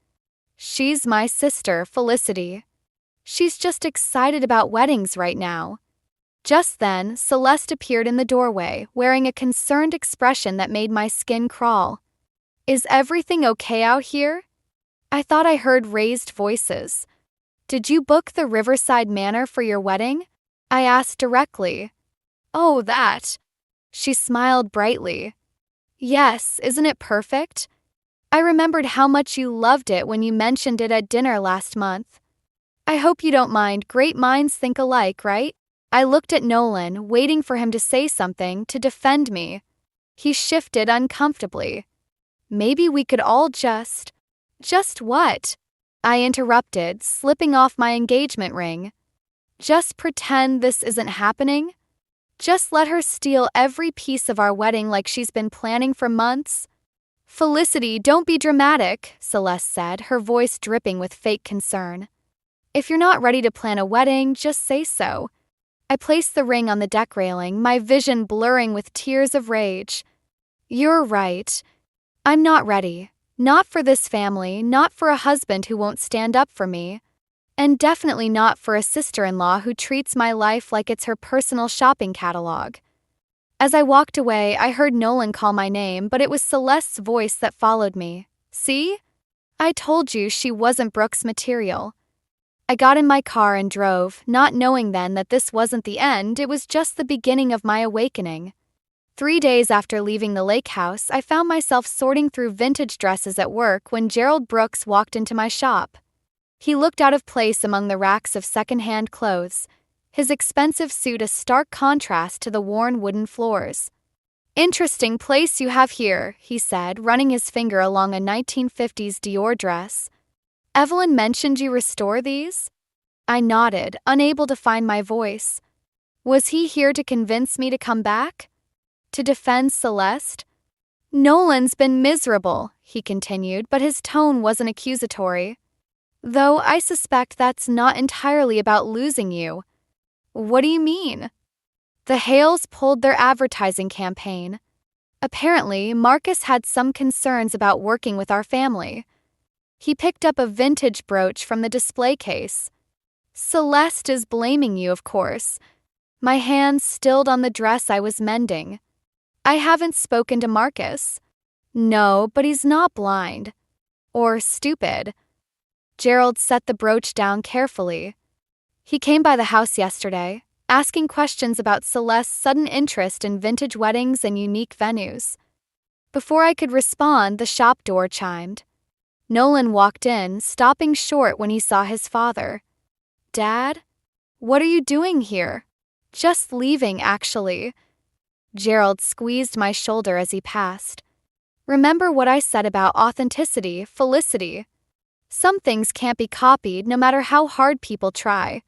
"She's my sister, Felicity. She's just excited about weddings right now." Just then, Celeste appeared in the doorway, wearing a concerned expression that made my skin crawl. "Is everything okay out here?" I thought I heard raised voices. "Did you book the Riverside Manor for your wedding?" I asked directly. "Oh, that." She smiled brightly. "Yes, isn't it perfect? I remembered how much you loved it when you mentioned it at dinner last month. I hope you don't mind. Great minds think alike, right?" I looked at Nolan, waiting for him to say something, to defend me. He shifted uncomfortably. "Maybe we could all just..." "Just what?" I interrupted, slipping off my engagement ring. "Just pretend this isn't happening? Just let her steal every piece of our wedding like she's been planning for months?" "Felicity, don't be dramatic," Celeste said, her voice dripping with fake concern. "If you're not ready to plan a wedding, just say so." I placed the ring on the deck railing, my vision blurring with tears of rage. "You're right. I'm not ready. Not for this family, not for a husband who won't stand up for me, and definitely not for a sister-in-law who treats my life like it's her personal shopping catalog." As I walked away, I heard Nolan call my name, but it was Celeste's voice that followed me. "See? I told you she wasn't Brooke's material." I got in my car and drove, not knowing then that this wasn't the end, it was just the beginning of my awakening. 3 days after leaving the lake house, I found myself sorting through vintage dresses at work when Gerald Brooks walked into my shop. He looked out of place among the racks of second-hand clothes, his expensive suit a stark contrast to the worn wooden floors. "Interesting place you have here," he said, running his finger along a 1950s Dior dress. "Evelyn mentioned you restore these?" I nodded, unable to find my voice. Was he here to convince me to come back? To defend Celeste? "Nolan's been miserable," he continued, but his tone wasn't accusatory. "Though I suspect that's not entirely about losing you." "What do you mean?" "The Hales pulled their advertising campaign. Apparently, Marcus had some concerns about working with our family. He picked up a vintage brooch from the display case. Celeste is blaming you, of course." My hands stilled on the dress I was mending. "I haven't spoken to Marcus." "No, but he's not blind. Or stupid." Gerald set the brooch down carefully. "He came by the house yesterday, asking questions about Celeste's sudden interest in vintage weddings and unique venues." Before I could respond, the shop door chimed. Nolan walked in, stopping short when he saw his father. "Dad? What are you doing here?" "Just leaving, actually." Gerald squeezed my shoulder as he passed. "Remember what I said about authenticity, Felicity. Some things can't be copied no matter how hard people try.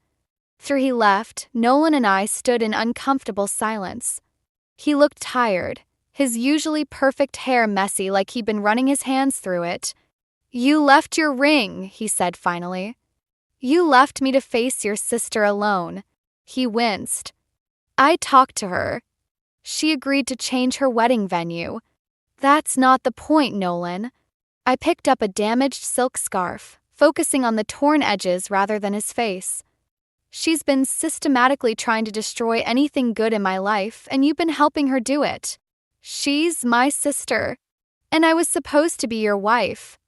After he left, Nolan and I stood in uncomfortable silence. He looked tired, his usually perfect hair messy like he'd been running his hands through it. "You left your ring," he said finally. "You left me to face your sister alone." He winced. "I talked to her. She agreed to change her wedding venue." "That's not the point, Nolan." I picked up a damaged silk scarf, focusing on the torn edges rather than his face. "She's been systematically trying to destroy anything good in my life, and you've been helping her do it. She's my sister, and I was supposed to be your wife."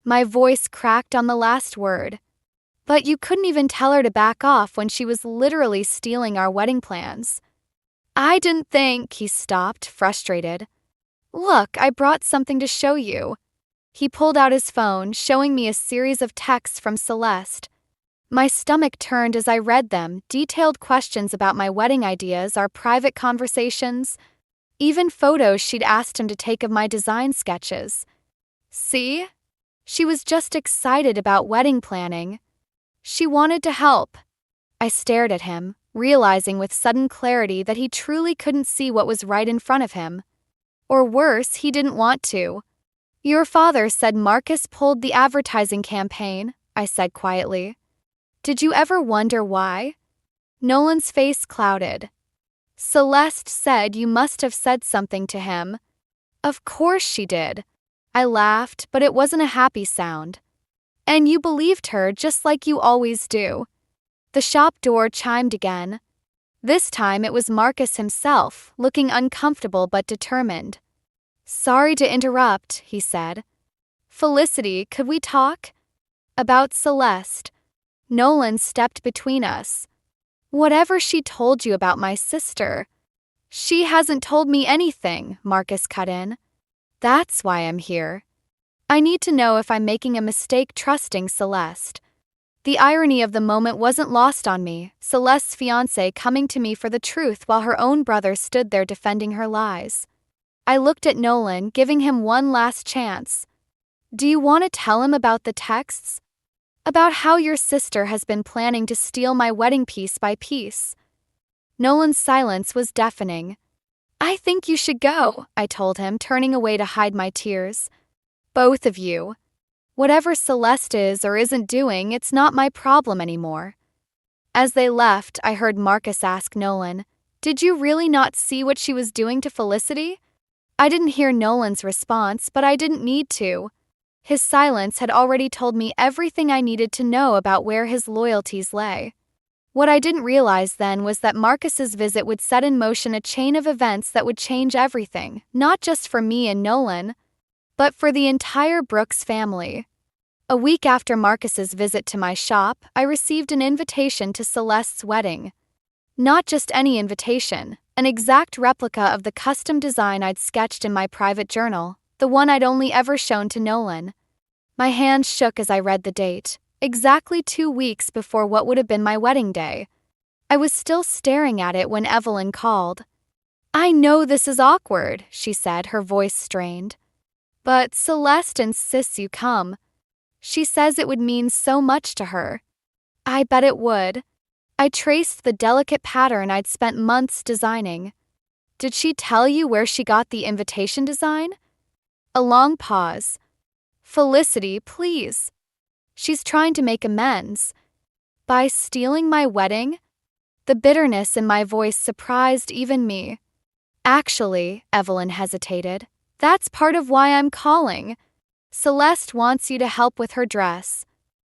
My voice cracked on the last word. "But you couldn't even tell her to back off when she was literally stealing our wedding plans." "I didn't think," he stopped, frustrated. "Look, I brought something to show you." He pulled out his phone, showing me a series of texts from Celeste. My stomach turned as I read them, detailed questions about my wedding ideas, our private conversations, even photos she'd asked him to take of my design sketches. See? She was just excited about wedding planning. She wanted to help. I stared at him, realizing with sudden clarity that he truly couldn't see what was right in front of him. Or worse, he didn't want to. "Your father said Marcus pulled the advertising campaign," I said quietly. "Did you ever wonder why?" Nolan's face clouded. "Celeste said you must have said something to him." "Of course she did." I laughed, but it wasn't a happy sound. "And you believed her just like you always do." The shop door chimed again. This time it was Marcus himself, looking uncomfortable but determined. "Sorry to interrupt," he said. "Felicity, could we talk?" "About Celeste." Nolan stepped between us. "Whatever she told you about my sister." "She hasn't told me anything," Marcus cut in. "That's why I'm here. I need to know if I'm making a mistake trusting Celeste." The irony of the moment wasn't lost on me, Celeste's fiancé coming to me for the truth while her own brother stood there defending her lies. I looked at Nolan, giving him one last chance. "Do you want to tell him about the texts? About how your sister has been planning to steal my wedding piece by piece?" Nolan's silence was deafening. "I think you should go," I told him, turning away to hide my tears. "Both of you. Whatever Celeste is or isn't doing, it's not my problem anymore." As they left, I heard Marcus ask Nolan, "Did you really not see what she was doing to Felicity?" I didn't hear Nolan's response, but I didn't need to. His silence had already told me everything I needed to know about where his loyalties lay. What I didn't realize then was that Marcus's visit would set in motion a chain of events that would change everything, not just for me and Nolan, but for the entire Brooks family. A week after Marcus's visit to my shop, I received an invitation to Celeste's wedding. Not just any invitation, an exact replica of the custom design I'd sketched in my private journal, the one I'd only ever shown to Nolan. My hands shook as I read the date, exactly 2 weeks before what would have been my wedding day. I was still staring at it when Evelyn called. "I know this is awkward," she said, her voice strained. "But Celeste insists you come. She says it would mean so much to her." I bet it would. I traced the delicate pattern I'd spent months designing. "Did she tell you where she got the invitation design?" A long pause. "Felicity, please." "She's trying to make amends." "By stealing my wedding?" The bitterness in my voice surprised even me. "Actually," Evelyn hesitated, "that's part of why I'm calling. Celeste wants you to help with her dress.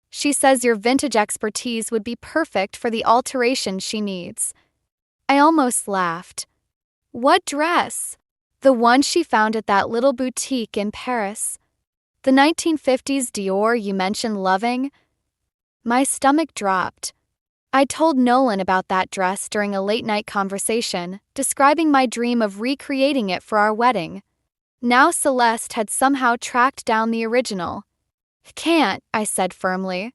She says your vintage expertise would be perfect for the alteration she needs." I almost laughed. "What dress?" "The one she found at that little boutique in Paris. The 1950s Dior you mentioned loving." My stomach dropped. I told Nolan about that dress during a late-night conversation, describing my dream of recreating it for our wedding. Now Celeste had somehow tracked down the original. "Can't," I said firmly.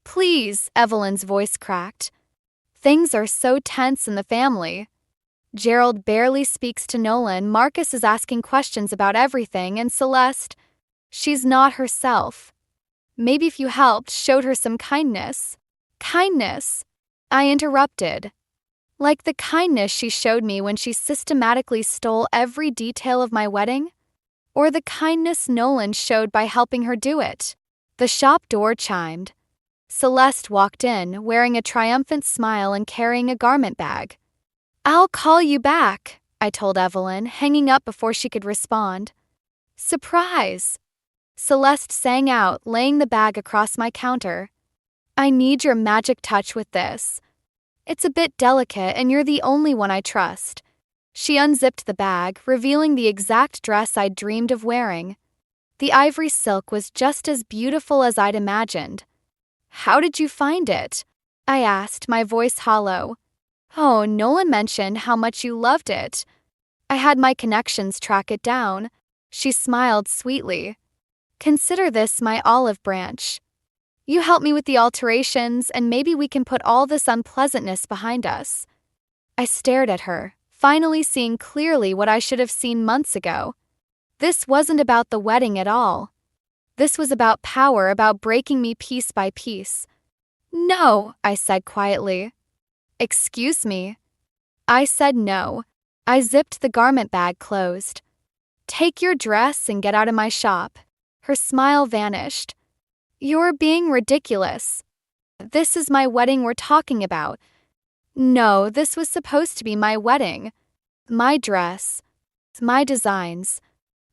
"Please," Evelyn's voice cracked. "Things are so tense in the family. Gerald barely speaks to Nolan, Marcus is asking questions about everything, and Celeste, she's not herself. Maybe if you helped, showed her some kindness." "Kindness?" I interrupted. Like the kindness she showed me when she systematically stole every detail of my wedding? Or the kindness Nolan showed by helping her do it? The shop door chimed. Celeste walked in, wearing a triumphant smile and carrying a garment bag. "I'll call you back," I told Evelyn, hanging up before she could respond. "Surprise!" Celeste sang out, laying the bag across my counter. "I need your magic touch with this. It's a bit delicate and you're the only one I trust." She unzipped the bag, revealing the exact dress I'd dreamed of wearing. The ivory silk was just as beautiful as I'd imagined. "How did you find it?" I asked, my voice hollow. "Oh, Nolan mentioned how much you loved it. I had my connections track it down." She smiled sweetly. "Consider this my olive branch. You help me with the alterations, and maybe we can put all this unpleasantness behind us." I stared at her, finally seeing clearly what I should have seen months ago. This wasn't about the wedding at all. This was about power, about breaking me piece by piece. "No," I said quietly. "Excuse me." I said no. I zipped the garment bag closed. "Take your dress and get out of my shop." Her smile vanished. "You're being ridiculous. This is my wedding we're talking about." No, this was supposed to be my wedding. My dress. My designs.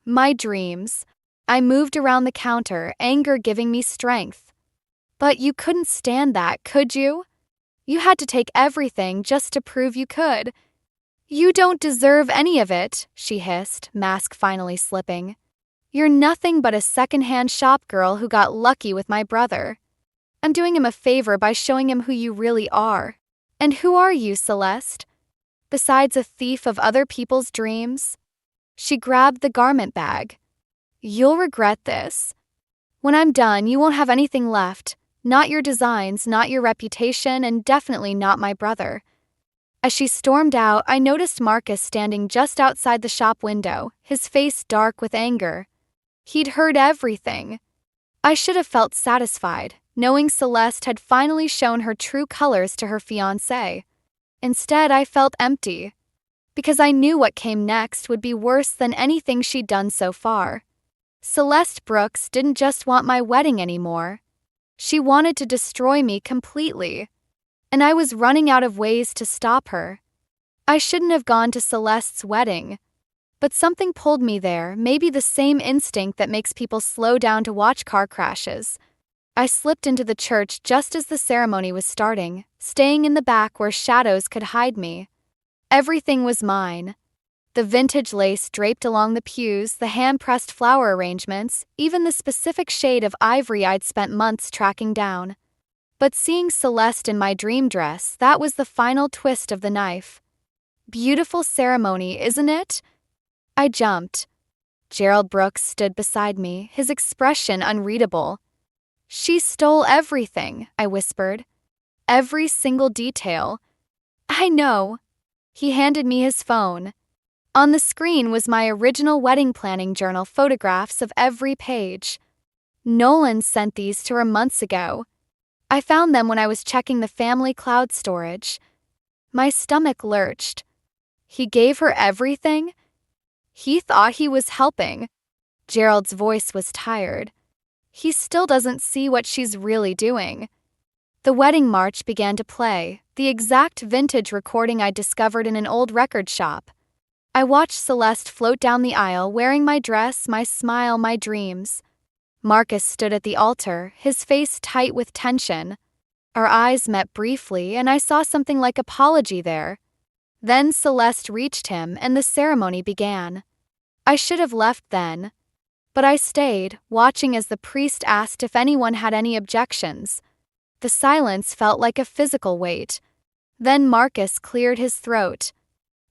My dreams. I moved around the counter, anger giving me strength. "But you couldn't stand that, could you? You had to take everything just to prove you could." "You don't deserve any of it," she hissed, mask finally slipping. "You're nothing but a second-hand shop girl who got lucky with my brother. I'm doing him a favor by showing him who you really are." "And who are you, Celeste? Besides a thief of other people's dreams?" She grabbed the garment bag. "You'll regret this. When I'm done, you won't have anything left. Not your designs, not your reputation, and definitely not my brother." As she stormed out, I noticed Marcus standing just outside the shop window, his face dark with anger. He'd heard everything. I should have felt satisfied, knowing Celeste had finally shown her true colors to her fiancé. Instead, I felt empty, because I knew what came next would be worse than anything she'd done so far. Celeste Brooks didn't just want my wedding anymore. She wanted to destroy me completely, and I was running out of ways to stop her. I shouldn't have gone to Celeste's wedding, but something pulled me there, maybe the same instinct that makes people slow down to watch car crashes. I slipped into the church just as the ceremony was starting, staying in the back where shadows could hide me. Everything was mine. The vintage lace draped along the pews, the hand-pressed flower arrangements, even the specific shade of ivory I'd spent months tracking down. But seeing Celeste in my dream dress, that was the final twist of the knife. Beautiful ceremony, isn't it? I jumped. Gerald Brooks stood beside me, his expression unreadable. "She stole everything," I whispered. "Every single detail." "I know." He handed me his phone. On the screen was my original wedding planning journal photographs of every page. Nolan sent these to her months ago. I found them when I was checking the family cloud storage. My stomach lurched. He gave her everything? He thought he was helping. Gerald's voice was tired. He still doesn't see what she's really doing. The wedding march began to play, the exact vintage recording I discovered in an old record shop. I watched Celeste float down the aisle, wearing my dress, my smile, my dreams. Marcus stood at the altar, his face tight with tension. Our eyes met briefly, and I saw something like apology there. Then Celeste reached him, and the ceremony began. I should have left then, but I stayed, watching as the priest asked if anyone had any objections. The silence felt like a physical weight. Then Marcus cleared his throat.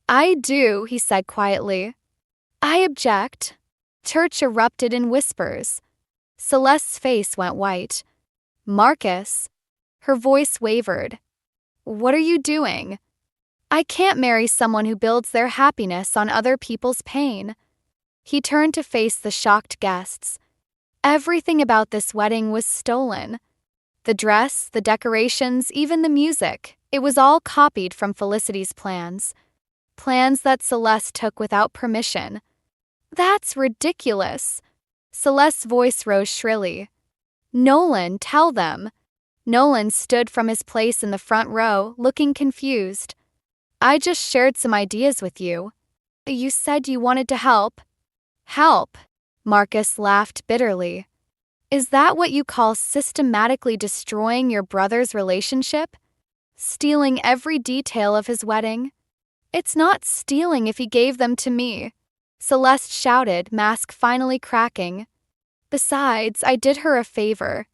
"I do," he said quietly. "I object." Church erupted in whispers. Celeste's face went white. "Marcus." Her voice wavered. "What are you doing?" "I can't marry someone who builds their happiness on other people's pain." He turned to face the shocked guests. Everything about this wedding was stolen. The dress, the decorations, even the music. It was all copied from Felicity's plans. Plans that Celeste took without permission. That's ridiculous. Celeste's voice rose shrilly. Nolan, tell them. Nolan stood from his place in the front row, looking confused. I just shared some ideas with you. You said you wanted to help. Help? Marcus laughed bitterly. Is that what you call systematically destroying your brother's relationship? Stealing every detail of his wedding? It's not stealing if he gave them to me. Celeste shouted, mask finally cracking. Besides, I did her a favor.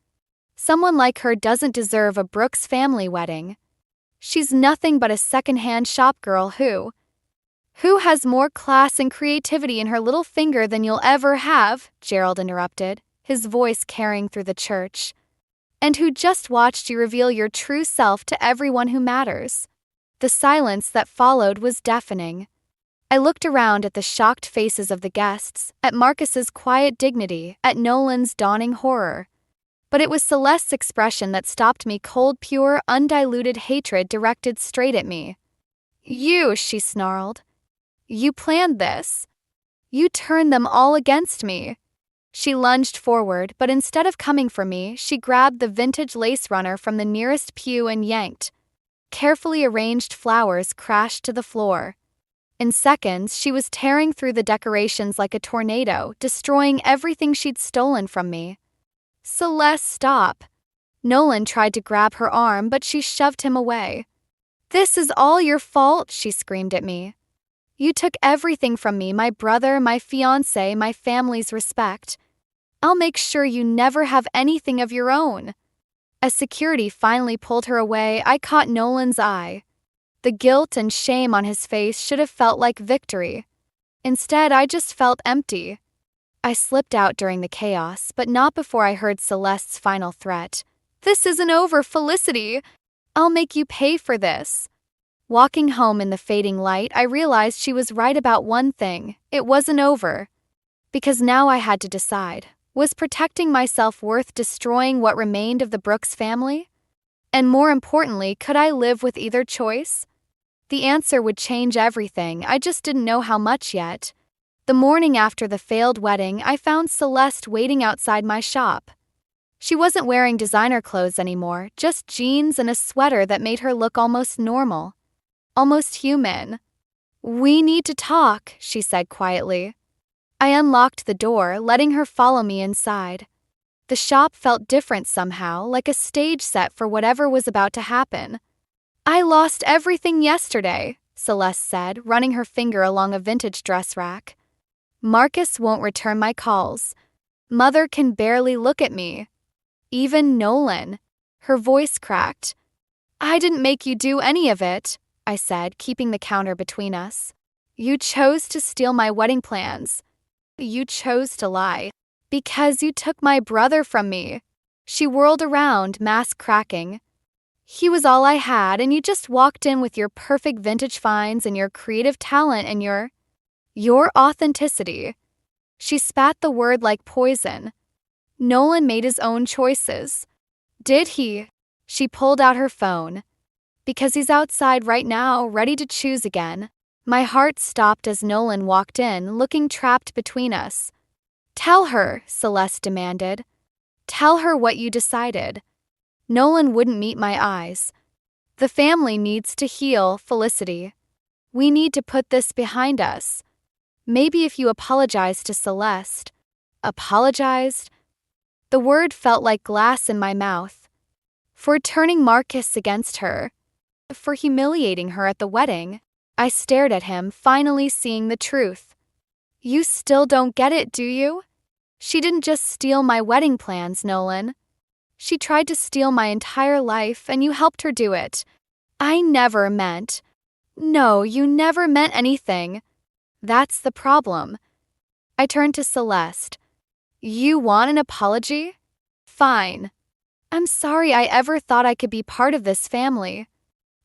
Someone like her doesn't deserve a Brooks family wedding. She's nothing but a second-hand shop girl who has more class and creativity in her little finger than you'll ever have, Gerald interrupted, his voice carrying through the church. And who just watched you reveal your true self to everyone who matters. The silence that followed was deafening. I looked around at the shocked faces of the guests, at Marcus's quiet dignity, at Nolan's dawning horror. But it was Celeste's expression that stopped me, cold, pure, undiluted hatred directed straight at me. You, she snarled. You planned this. You turned them all against me. She lunged forward, but instead of coming for me, she grabbed the vintage lace runner from the nearest pew and yanked. Carefully arranged flowers crashed to the floor. In seconds, she was tearing through the decorations like a tornado, destroying everything she'd stolen from me. Celeste, stop. Nolan tried to grab her arm, but she shoved him away. This is all your fault, she screamed at me. You took everything from me, my brother, my fiancé, my family's respect. I'll make sure you never have anything of your own. As security finally pulled her away, I caught Nolan's eye. The guilt and shame on his face should have felt like victory. Instead, I just felt empty. I slipped out during the chaos, but not before I heard Celeste's final threat. This isn't over, Felicity. I'll make you pay for this. Walking home in the fading light, I realized she was right about one thing. It wasn't over. Because now I had to decide. Was protecting myself worth destroying what remained of the Brooks family? And more importantly, could I live with either choice? The answer would change everything, I just didn't know how much yet. The morning after the failed wedding, I found Celeste waiting outside my shop. She wasn't wearing designer clothes anymore, just jeans and a sweater that made her look almost normal. Almost human. We need to talk, she said quietly. I unlocked the door, letting her follow me inside. The shop felt different somehow, like a stage set for whatever was about to happen. I lost everything yesterday, Celeste said, running her finger along a vintage dress rack. Marcus won't return my calls. Mother can barely look at me. Even Nolan. Her voice cracked. I didn't make you do any of it, I said, keeping the counter between us. You chose to steal my wedding plans. You chose to lie. Because you took my brother from me. She whirled around, mask cracking. He was all I had, and you just walked in with your perfect vintage finds and your creative talent and your authenticity. She spat the word like poison. Nolan made his own choices. Did he? She pulled out her phone. Because he's outside right now, ready to choose again. My heart stopped as Nolan walked in, looking trapped between us. Tell her, Celeste demanded. Tell her what you decided. Nolan wouldn't meet my eyes. The family needs to heal, Felicity. We need to put this behind us. Maybe if you apologize to Celeste. Apologized? The word felt like glass in my mouth. For turning Marcus against her. For humiliating her at the wedding. I stared at him, finally seeing the truth. You still don't get it, do you? She didn't just steal my wedding plans, Nolan. She tried to steal my entire life, and you helped her do it. I never meant. No, you never meant anything. That's the problem. I turned to Celeste. You want an apology? Fine. I'm sorry I ever thought I could be part of this family.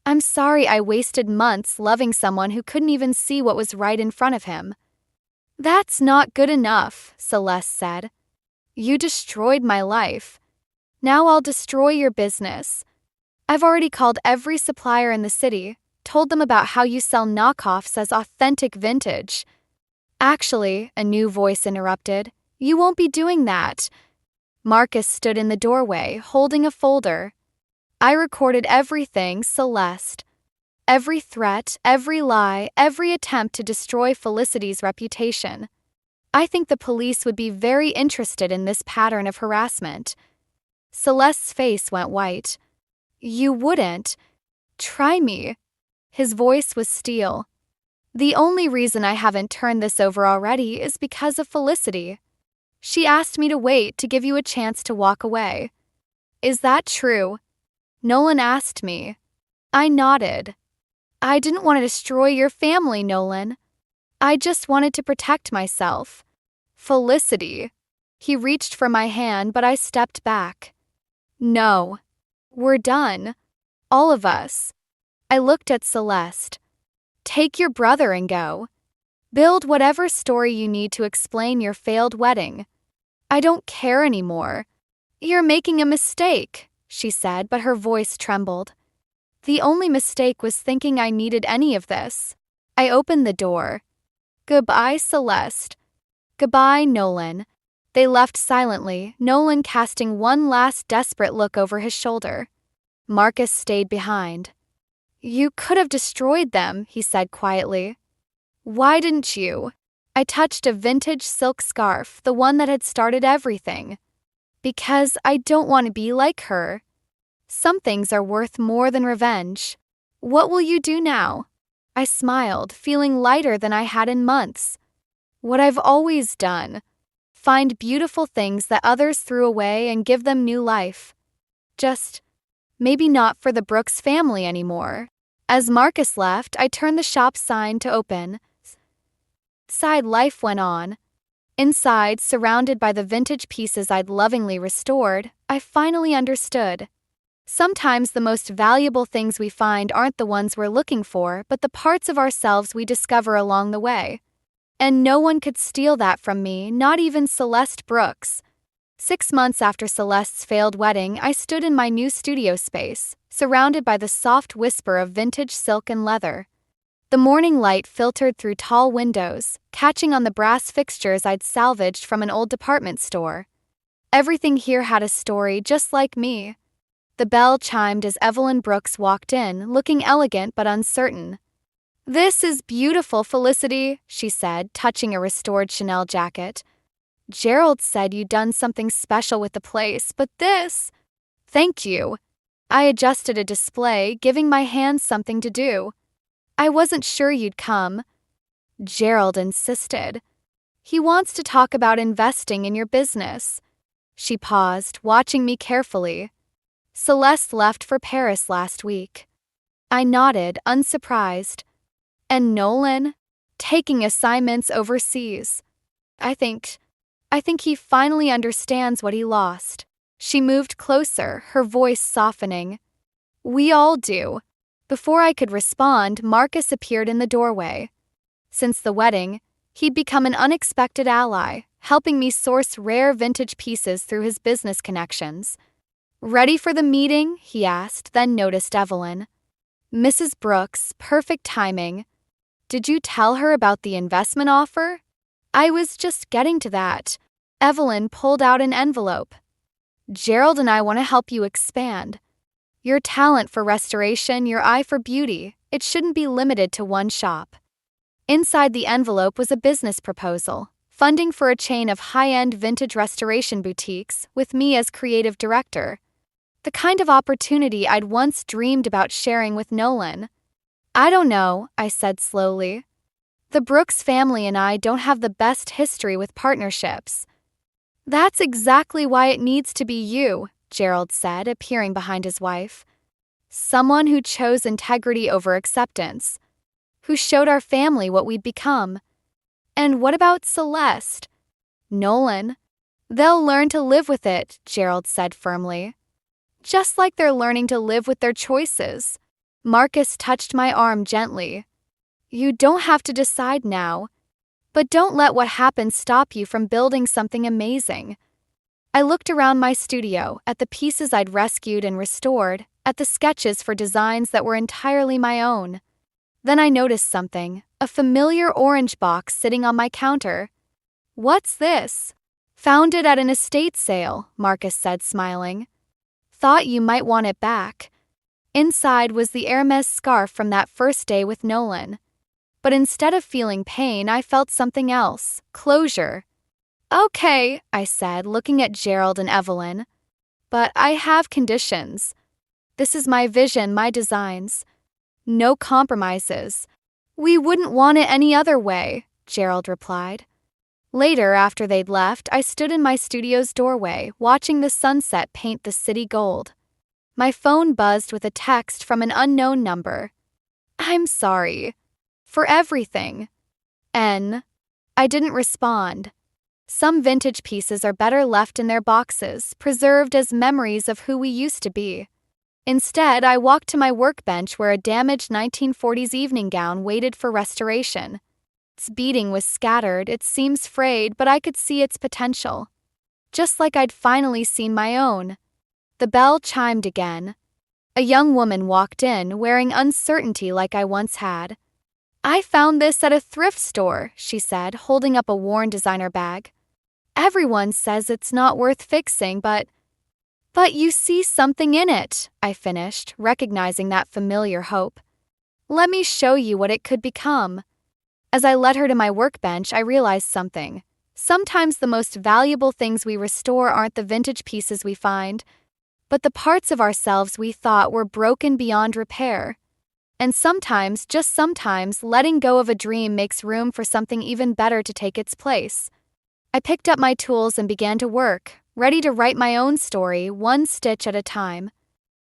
I'm sorry I wasted months loving someone who couldn't even see what was right in front of him. That's not good enough, Celeste said. You destroyed my life. Now I'll destroy your business. I've already called every supplier in the city, told them about how you sell knockoffs as authentic vintage. Actually, a new voice interrupted, you won't be doing that. Marcus stood in the doorway, holding a folder. I recorded everything, Celeste. Every threat, every lie, every attempt to destroy Felicity's reputation. I think the police would be very interested in this pattern of harassment. Celeste's face went white. You wouldn't. Try me. His voice was steel. The only reason I haven't turned this over already is because of Felicity. She asked me to wait to give you a chance to walk away. Is that true? Nolan asked me. I nodded. I didn't want to destroy your family, Nolan. I just wanted to protect myself. Felicity. He reached for my hand, but I stepped back. No. We're done. All of us. I looked at Celeste. Take your brother and go. Build whatever story you need to explain your failed wedding. I don't care anymore. You're making a mistake, she said, but her voice trembled. The only mistake was thinking I needed any of this. I opened the door. Goodbye, Celeste. Goodbye, Nolan. They left silently, Nolan casting one last desperate look over his shoulder. Marcus stayed behind. You could have destroyed them, he said quietly. Why didn't you? I touched a vintage silk scarf, the one that had started everything. Because I don't want to be like her. Some things are worth more than revenge. What will you do now? I smiled, feeling lighter than I had in months. What I've always done. Find beautiful things that others threw away and give them new life. Just, maybe not for the Brooks family anymore. As Marcus left, I turned the shop sign to open. Outside life went on. Inside, surrounded by the vintage pieces I'd lovingly restored, I finally understood. Sometimes the most valuable things we find aren't the ones we're looking for, but the parts of ourselves we discover along the way. And no one could steal that from me, not even Celeste Brooks. 6 months after Celeste's failed wedding, I stood in my new studio space, surrounded by the soft whisper of vintage silk and leather. The morning light filtered through tall windows, catching on the brass fixtures I'd salvaged from an old department store. Everything here had a story just like me. The bell chimed as Evelyn Brooks walked in, looking elegant but uncertain. This is beautiful, Felicity, she said, touching a restored Chanel jacket. Gerald said you'd done something special with the place, but this... Thank you. I adjusted a display, giving my hands something to do. I wasn't sure you'd come. Gerald insisted. He wants to talk about investing in your business. She paused, watching me carefully. Celeste left for Paris last week. I nodded, unsurprised. And Nolan? Taking assignments overseas. I think he finally understands what he lost. She moved closer, her voice softening. We all do. Before I could respond, Marcus appeared in the doorway. Since the wedding, he'd become an unexpected ally, helping me source rare vintage pieces through his business connections. Ready for the meeting? He asked, then noticed Evelyn. Mrs. Brooks, perfect timing. Did you tell her about the investment offer? I was just getting to that. Evelyn pulled out an envelope. Gerald and I want to help you expand. Your talent for restoration, your eye for beauty, it shouldn't be limited to one shop. Inside the envelope was a business proposal, funding for a chain of high-end vintage restoration boutiques, with me as creative director. The kind of opportunity I'd once dreamed about sharing with Nolan. I don't know, I said slowly. The Brooks family and I don't have the best history with partnerships. That's exactly why it needs to be you, Gerald said, appearing behind his wife. Someone who chose integrity over acceptance. Who showed our family what we'd become. And what about Celeste? Nolan. They'll learn to live with it, Gerald said firmly. Just like they're learning to live with their choices. Marcus touched my arm gently. You don't have to decide now. But don't let what happened stop you from building something amazing. I looked around my studio, at the pieces I'd rescued and restored, at the sketches for designs that were entirely my own. Then I noticed something, a familiar orange box sitting on my counter. "What's this?" "Found it at an estate sale," Marcus said, smiling. "Thought you might want it back." Inside was the Hermes scarf from that first day with Nolan. But instead of feeling pain, I felt something else, closure. "Okay," I said, looking at Gerald and Evelyn. "But I have conditions. This is my vision, my designs. No compromises." "We wouldn't want it any other way," Gerald replied. Later, after they'd left, I stood in my studio's doorway, watching the sunset paint the city gold. My phone buzzed with a text from an unknown number. "I'm sorry. For everything. N." I didn't respond. Some vintage pieces are better left in their boxes, preserved as memories of who we used to be. Instead, I walked to my workbench where a damaged 1940s evening gown waited for restoration. Its beading was scattered, its seams frayed, but I could see its potential. Just like I'd finally seen my own. The bell chimed again. A young woman walked in, wearing uncertainty like I once had. "I found this at a thrift store," she said, holding up a worn designer bag. "Everyone says it's not worth fixing, but you see something in it," I finished, recognizing that familiar hope. "Let me show you what it could become." As I led her to my workbench, I realized something. Sometimes the most valuable things we restore aren't the vintage pieces we find, but the parts of ourselves we thought were broken beyond repair. And sometimes, just sometimes, letting go of a dream makes room for something even better to take its place. I picked up my tools and began to work, ready to write my own story, one stitch at a time.